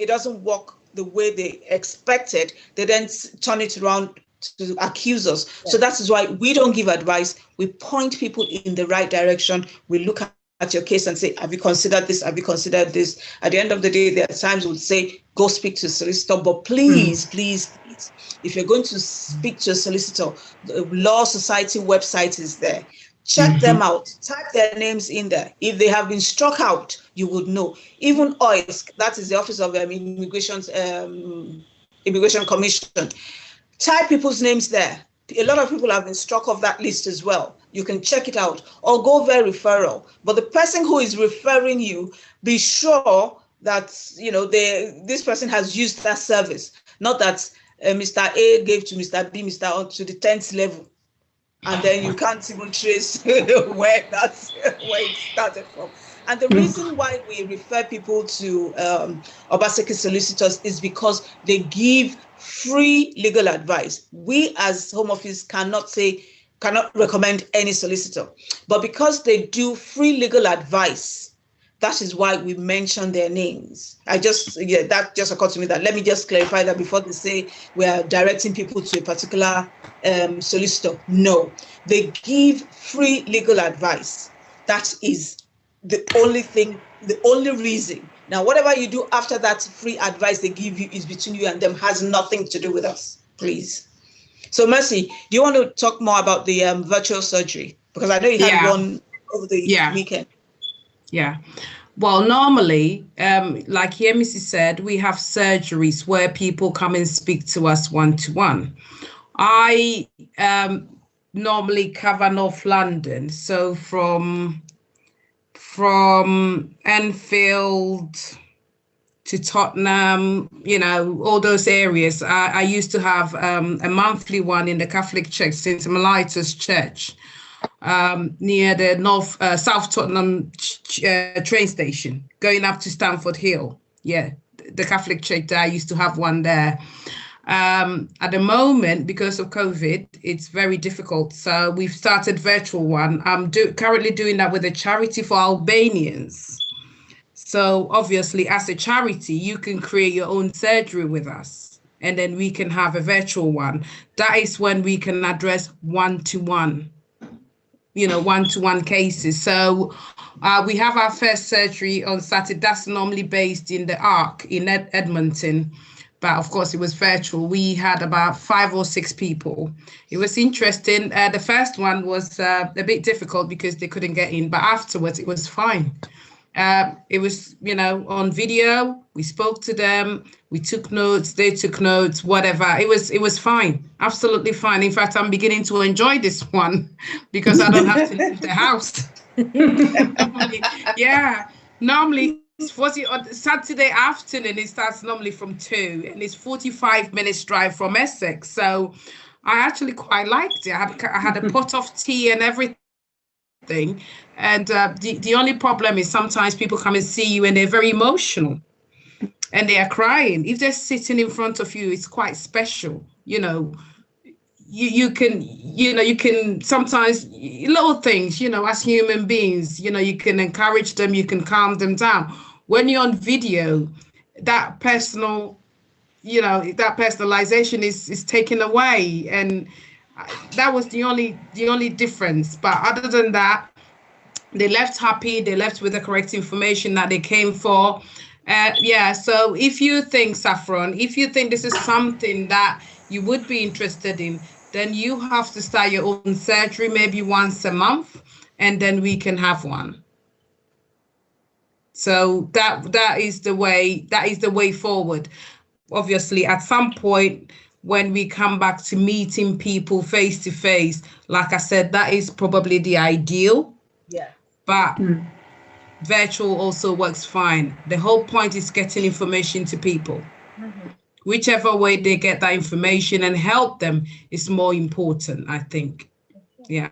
doesn't work the way they expected. They then turn it around to accuse us. So that is why we don't give advice. We point people in the right direction. We look at your case and say, have you considered this? Have you considered this? At the end of the day, there are times we'll say, go speak to a solicitor, but please, if you're going to speak to a solicitor, the Law Society website is there. Check them out, type their names in there. If they have been struck out, you would know. Even OISC, that is the Office of Immigration Commission, type people's names there. A lot of people have been struck off that list as well. You can check it out or go via referral. But the person who is referring you, be sure that this person has used that service, not that Mr. A gave to Mr. B, Mr. to the 10th level, and then you can't even trace where it started from. And the reason why we refer people to Obaseki solicitors is because they give free legal advice. We as Home Office cannot recommend any solicitor, but because they do free legal advice, that is why we mention their names. That just occurred to me that let me just clarify that before they say we are directing people to a particular solicitor. No, they give free legal advice. That is the only thing, the only reason. Now, whatever you do after that free advice they give you is between you and them, has nothing to do with us, please. So, Mercy, do you want to talk more about the virtual surgery? Because I know you had one over the weekend. Yeah. Well, normally, like Yemisi said, we have surgeries where people come and speak to us one-to-one. I normally cover North London, so from Enfield to Tottenham, all those areas. I used to have a monthly one in the Catholic Church, St. Melita's Church, near the South Tottenham train station, going up to Stamford Hill. Yeah, the Catholic Church there, I used to have one there. At the moment, because of COVID, it's very difficult. So we've started virtual one. I'm currently doing that with a charity for Albanians. So obviously, as a charity, you can create your own surgery with us, and then we can have a virtual one. That is when we can address one-to-one, one-to-one cases. So we have our first surgery on Saturday. That's normally based in the Arc in Edmonton. But of course, it was virtual. We had about 5 or 6 people. It was interesting. The first one was a bit difficult because they couldn't get in, but afterwards it was fine. It was, on video. We spoke to them. We took notes. They took notes. Whatever. It was fine. Absolutely fine. In fact, I'm beginning to enjoy this one because I don't have to leave the house. Normally. On Saturday afternoon, it starts normally from 2, and it's 45 minutes drive from Essex. So I actually quite liked it. I had a pot of tea and everything. And the only problem is sometimes people come and see you and they're very emotional and they are crying. If they're sitting in front of you, it's quite special. You can sometimes little things, as human beings, you can encourage them, you can calm them down. When you're on video, that personal, that personalization is taken away. And that was the only difference. But other than that, they left happy, they left with the correct information that they came for. So if you think, Saffron, if you think this is something that you would be interested in, then you have to start your own surgery maybe once a month, and then we can have one. So that is the way forward. Obviously, at some point when we come back to meeting people face to face, like I said, that is probably the ideal. Yeah. But virtual also works fine. The whole point is getting information to people. Mm-hmm. Whichever way they get that information and help them is more important, I think. Yeah.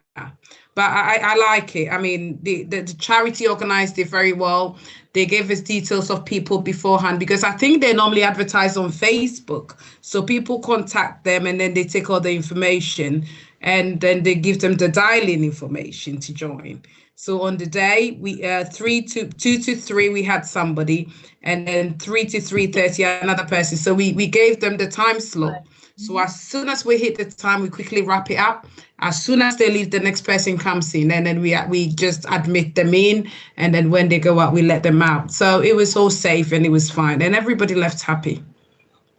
But I like it. I mean, the charity organized it very well. They gave us details of people beforehand because I think they normally advertise on Facebook. So people contact them and then they take all the information and then they give them the dial-in information to join. So on the day, we 2 to 3, we had somebody, and then 3 to 3:30, another person. So we gave them the time slot. So as soon as we hit the time, we quickly wrap it up. As soon as they leave, the next person comes in, and then we just admit them in, and then when they go out, we let them out. So it was all safe and it was fine, and everybody left happy.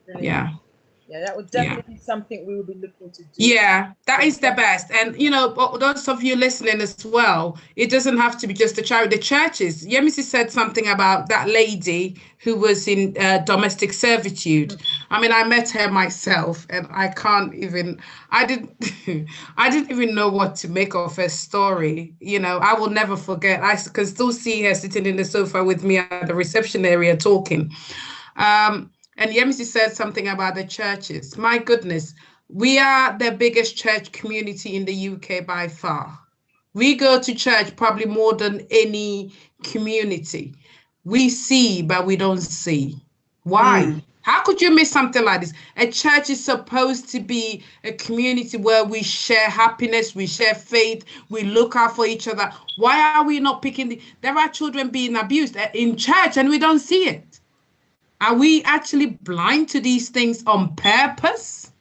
Brilliant. Yeah. Yeah, that would definitely be something we will be looking to do. Yeah, that is the best. And, those of you listening as well, it doesn't have to be just the charity, the churches. Yemisi said something about that lady who was in domestic servitude. Mm-hmm. I mean, I met her myself and I didn't even know what to make of her story. I will never forget. I can still see her sitting in the sofa with me at the reception area talking. And Yemisi said something about the churches. My goodness, we are the biggest church community in the UK by far. We go to church probably more than any community. We see, but we don't see. Why? How could you miss something like this? A church is supposed to be a community where we share happiness, we share faith, we look out for each other. Why are we not picking? There are children being abused in church and we don't see it. Are we actually blind to these things on purpose?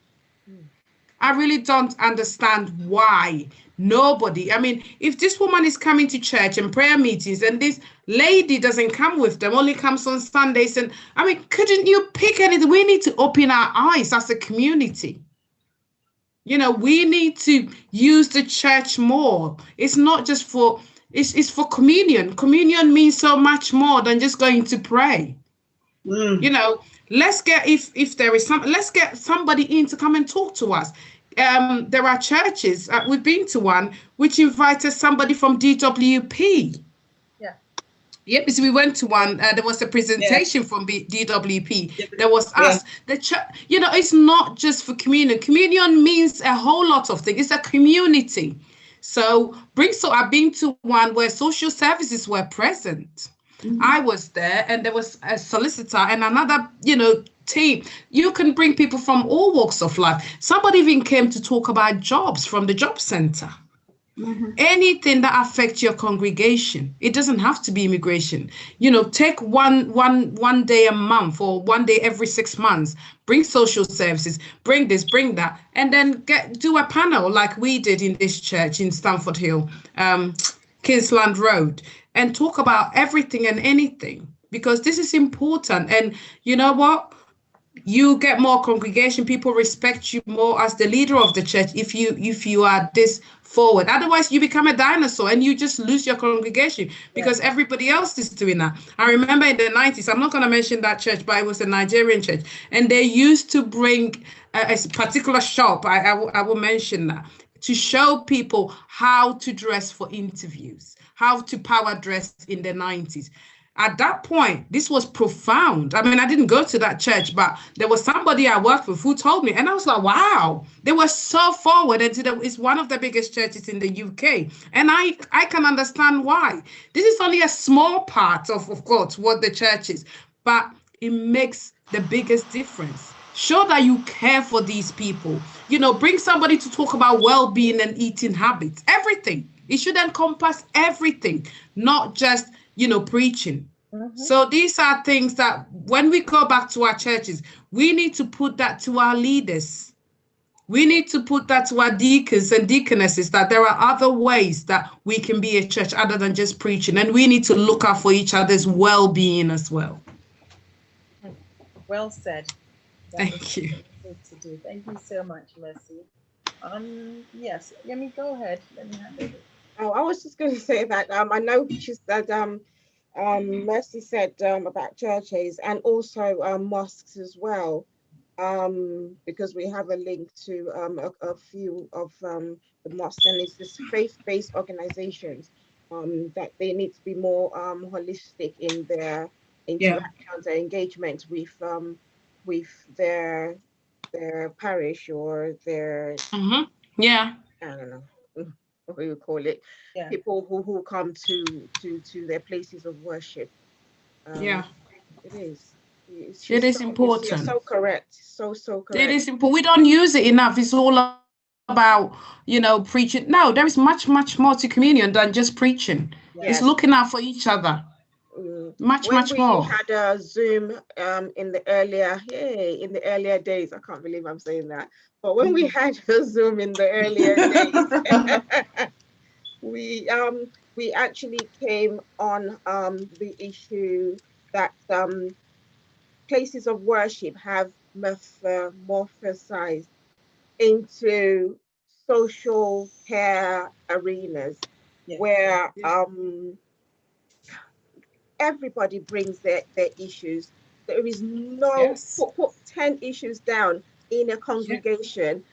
I really don't understand why nobody. I mean, if this woman is coming to church and prayer meetings and this lady doesn't come with them, only comes on Sundays, and I mean, couldn't you pick anything? We need to open our eyes as a community. We need to use the church more. It's not just for, it's for communion. Communion means so much more than just going to pray. Let's get if there is let's get somebody in to come and talk to us. There are churches, we've been to one which invited somebody from DWP. Yep, so we went to one, there was a presentation from DWP. There was us. The church, it's not just for communion. Communion means a whole lot of things. It's a community. So I've been to one where social services were present. Mm-hmm. I was there and there was a solicitor and another, team. You can bring people from all walks of life. Somebody even came to talk about jobs from the job center. Anything that affects your congregation. It doesn't have to be immigration. Take one day a month or one day every 6 months. Bring social services, bring this, bring that, and then do a panel like we did in this church in Stamford Hill, Kingsland Road, and talk about everything and anything, because this is important. And you know what? You get more congregation, people respect you more as the leader of the church if you are this forward. Otherwise you become a dinosaur and you just lose your congregation because everybody else is doing that. I remember in the 90s, I'm not going to mention that church, but it was a Nigerian church, and they used to bring a particular shop, I will mention that, to show people how to dress for interviews, how to power dress in the 90s. At that point, this was profound. I mean, I didn't go to that church, but there was somebody I worked with who told me, and I was like, wow, they were so forward. And it's one of the biggest churches in the UK. And I can understand why. This is only a small part of course, what the church is, but it makes the biggest difference. Show that you care for these people. Bring somebody to talk about well-being and eating habits, everything. It should encompass everything, not just preaching. So these are things that when we go back to our churches, we need to put that to our leaders. We need to put that to our deacons and deaconesses, that there are other ways that we can be a church other than just preaching. And we need to look out for each other's well-being as well. Well said. Thank you. To do. Thank you so much, Mercy. Yes, Yemi, go ahead. Let me hand over. Oh, I was just going to say that I know she said Mercy said about churches and also mosques as well, because we have a link to a few of the mosques, and it's this faith-based organizations that they need to be more holistic in their interactions and engagement with their parish or their I don't know what we would call it, people who come to their places of worship. It is. It is important. You're so correct. So correct. It is important. We don't use it enough. It's all about preaching. No, there is much more to communion than just preaching. It's looking out for each other. Much more. We had a Zoom in the earlier days. I can't believe I'm saying that. But when we had a Zoom in the earlier days, we actually came on the issue that places of worship have metamorphosized into social care arenas where everybody brings their issues. There is no put 10 issues down in a congregation.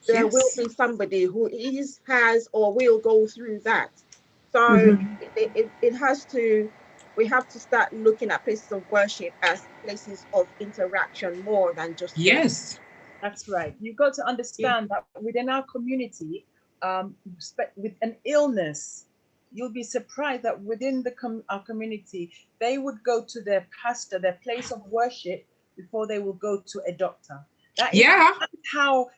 There will be somebody who has or will go through that. So it has to. We have to start looking at places of worship as places of interaction more than just That's right. You've got to understand that within our community, with an illness, you'll be surprised that within our community, they would go to their pastor, their place of worship, before they will go to a doctor. That is how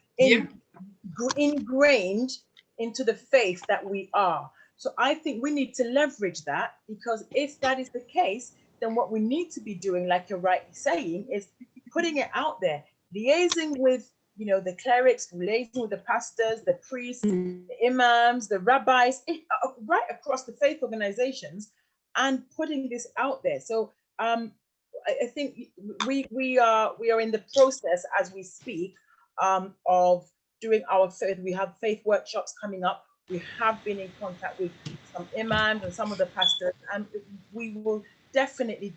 ingrained into the faith that we are. So I think we need to leverage that, because if that is the case, then what we need to be doing, like you're rightly saying, is putting it out there, liaising with the clerics, liaising with the pastors, the priests, the imams, the rabbis, right across the faith organizations, and putting this out there. So I think we are in the process as we speak of doing our faith. We have faith workshops coming up. We have been in contact with some imams and some of the pastors, and we will definitely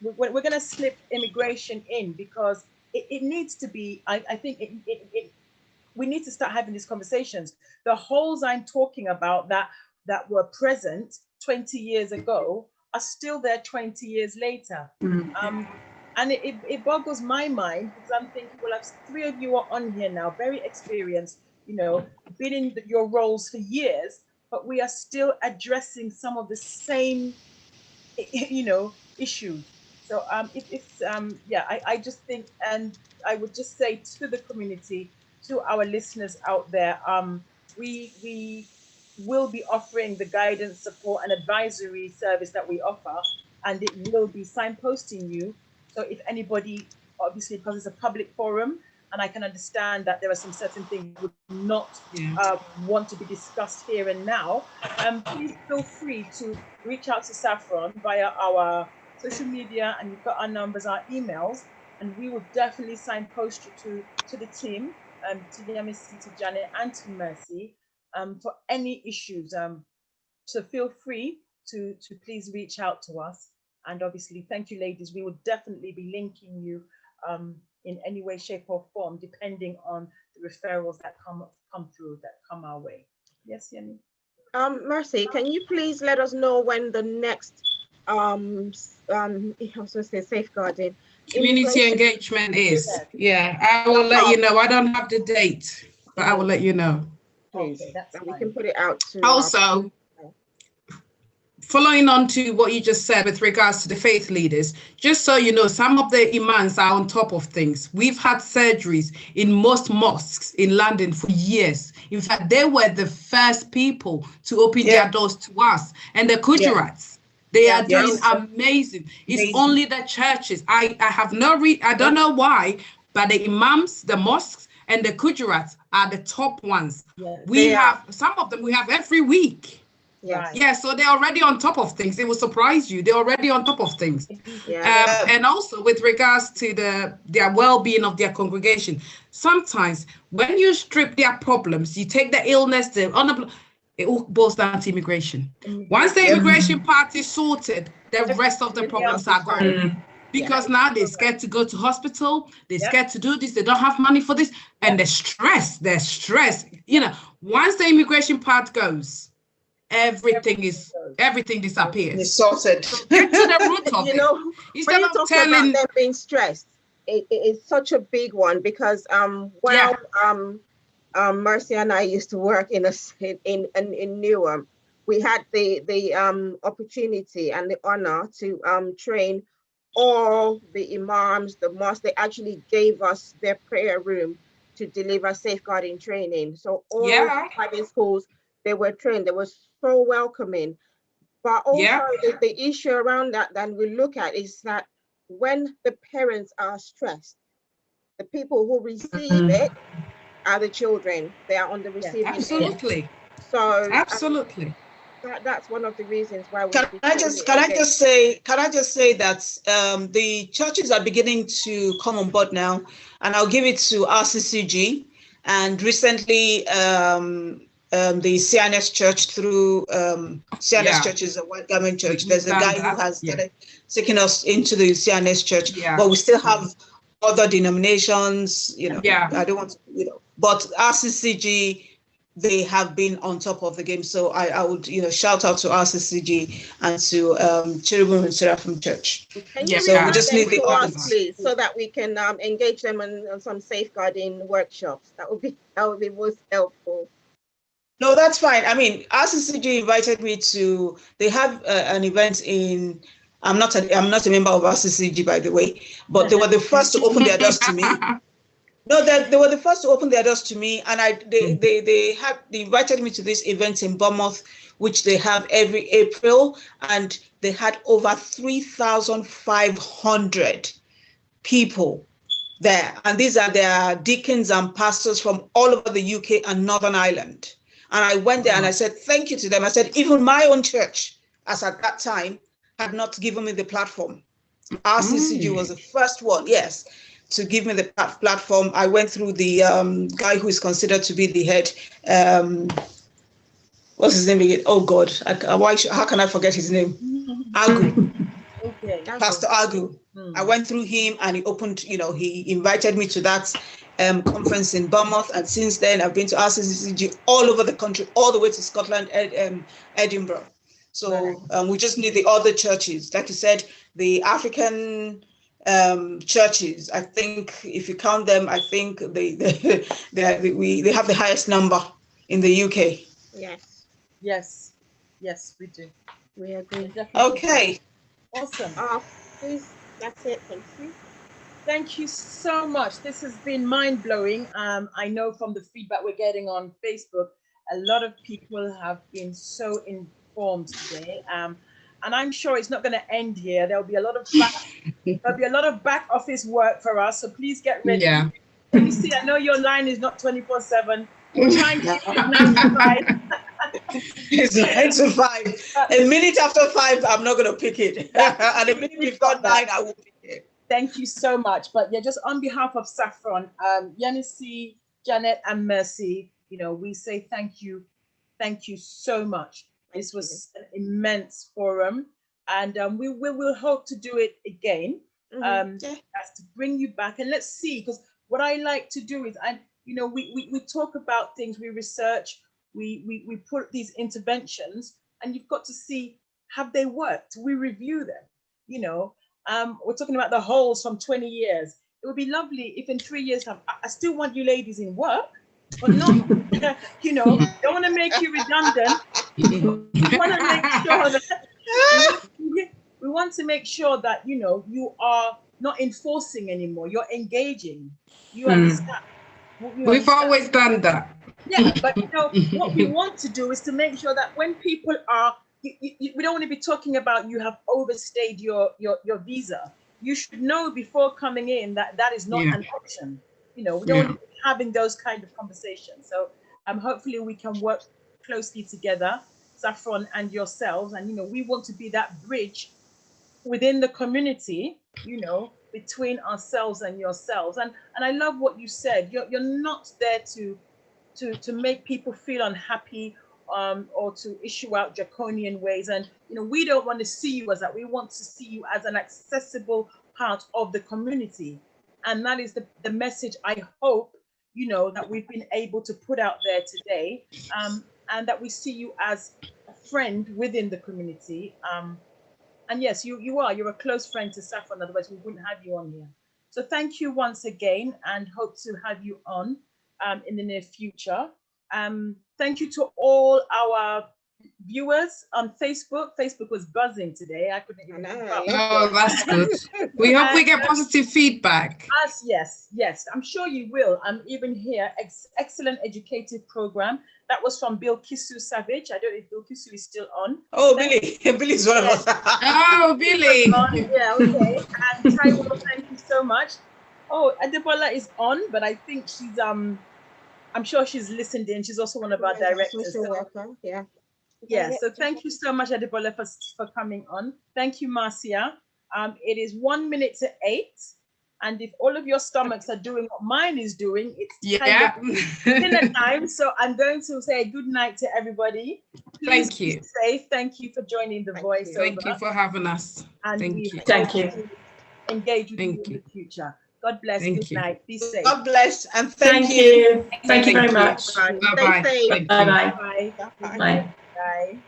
we're going to slip immigration in, because it needs to be. I think we need to start having these conversations. The holes I'm talking about that were present 20 years ago are still there 20 years later. And it boggles my mind, because I'm thinking, well, 3 of you are on here now, very experienced, been in your roles for years, but we are still addressing some of the same, issues. So I just think, and I would just say to the community, to our listeners out there, we will be offering the guidance, support, and advisory service that we offer, and it will be signposting you. So if anybody, obviously, because it's a public forum, and I can understand that there are some certain things that would not want to be discussed here and now, please feel free to reach out to Saffron via our social media, and you've got our numbers, our emails, and we will definitely signpost you to the team, to Yemisi, to Janet, and to Mercy, for any issues. So feel free to please reach out to us. And obviously, thank you, ladies. We will definitely be linking you in any way, shape, or form, depending on the referrals that come through, that come our way. Yes, Yemi? Mercy, can you please let us know when the next I was going to say safeguarding community engagement is? Yeah, I will let you know. I don't have the date, but I will let you know. Please, okay, that's we can put it out to also. Following on to what you just said with regards to the faith leaders, just so you know, some of the imams are on top of things. We've had surgeries in most mosques in London for years. In fact, they were the first people to open their doors to us. And the Gujarats, they are doing amazing. It's only the churches. I have no I don't know why, but the imams, the mosques, and the Gujarats are the top ones. We have some of them we have every week. Yeah, so they're already on top of things. It will surprise you. They're already on top of things. And also with regards to their well-being of their congregation, sometimes when you strip their problems, you take the illness, it all boils down to immigration. Once the immigration part is sorted, the rest of the problems are gone. Because now they're scared to go to hospital, they're scared to do this, they don't have money for this, and they're stressed. You know, once the immigration part goes, everything disappears. It's sorted. So get to the root of you know, instead when you of talk about them being stressed, it is such a big one because Mercy and I used to work in Newham. We had the opportunity and the honor to train all the imams, the mosques. They actually gave us their prayer room to deliver safeguarding training. So all the private schools, they were trained. They were so welcoming. But also the issue around that we look at is that when the parents are stressed, the people who receive it are the children. They are on the receiving end. Absolutely. So absolutely. That's one of the reasons why we can I just say that the churches are beginning to come on board now, and I'll give it to RCCG, and recently the CNS Church through CNS Church is a white garment church. There's a guy who has taken us into the CNS Church, but we still have other denominations, you know. I don't want to, you know, but RCCG, they have been on top of the game. So I would, you know, shout out to RCCG and to Cherubim and Seraphim Church. Can you so we just need the others, please, so that we can engage them on some safeguarding workshops. That would be most helpful. No, that's fine. I mean, RCCG invited me to. They have an event in. I'm not a member of RCCG, by the way, but they were the first to open their doors to me. No, they were the first to open their doors to me, and they invited me to this event in Bournemouth, which they have every April, and they had over 3,500 people there, and these are their deacons and pastors from all over the UK and Northern Ireland. And I went there and I said thank you to them. I said even my own church, as at that time, had not given me the platform. RCCG was the first one, yes, to give me the platform. I went through the guy who is considered to be the head. What's his name again? Oh God, how can I forget his name? Agu. Okay. Pastor Agu. I went through him and he opened, you know, he invited me to that conference in Bournemouth. And since then, I've been to RCCG all over the country, all the way to Scotland, Edinburgh. So we just need the other churches. Like you said, the African churches, I think if you count them, I think they have the highest number in the UK. Yes, we do. We agree. Okay. Awesome. Please, that's it. Thank you. Thank you so much. This has been mind-blowing. I know from the feedback we're getting on Facebook, A lot of people have been so informed today. And I'm sure it's not going to end here. There'll be a lot of back office work for us. So please get ready. Yeah. Let me see. I know your line is not 24/7. We'll try and keep it 9 to 5. It's 9 to 5. A minute after 5, I'm not going to pick it. And a minute before 9, I will pick it. Thank you so much. But yeah, just on behalf of Saffron, Yemisi, Janet, and Mercy, we say thank you. Thank you so much. This was an immense forum, and we will hope to do it again. That's to bring you back, and let's see. Because what I like to do is, we talk about things, we research, we put these interventions, and you've got to see, have they worked? We review them. We're talking about the holes from 20 years. It would be lovely if in 3 years time, I still want you ladies in work, but not, don't want to make you redundant. We want to make sure that we want to make sure that you are not enforcing anymore. You're engaging. You understand. We've always done that. Yeah, but what we want to do is to make sure that when people are, we don't want to be talking about you have overstayed your visa. You should know before coming in that is not an option. We don't want to be having those kind of conversations. So hopefully we can work closely together, Saffron and yourselves, and we want to be that bridge within the community, between ourselves and yourselves. And I love what you said. You're not there to make people feel unhappy or to issue out draconian ways. And we don't want to see you as that. We want to see you as an accessible part of the community. And that is the message I hope that we've been able to put out there today, and that we see you as a friend within the community. And yes, you're a close friend to Saffron, otherwise we wouldn't have you on here. So thank you once again, and hope to have you on in the near future. Thank you to all our viewers on Facebook. Facebook was buzzing today. I couldn't even keep up. Oh, that's good. We hope we get positive feedback. Yes, I'm sure you will. Even here, excellent educative program. That was from Bill Kisu Savage. I don't know if Bill Kisu is still on. Oh, Billy. Billy's one of us. Oh, Billy. Yeah, okay. And Taiwo, thank you so much. Oh, Adebola is on, but I think she's I'm sure she's listened in. She's also one of our directors. Yeah, so thank you so much, Adebola, for coming on. Thank you, Marcia. It is 1 minute to 8. And if all of your stomachs are doing what mine is doing, it's kind of dinner time. So I'm going to say good night to everybody. Please Thank you. Be safe. Thank you for joining the voice. Thank you for having us. And Thank you. Thank you. Engage with you in the future. God bless. Good night. Be safe. God bless and thank you. Thank you very much. Bye-bye. Bye-bye. Bye. Bye. Bye.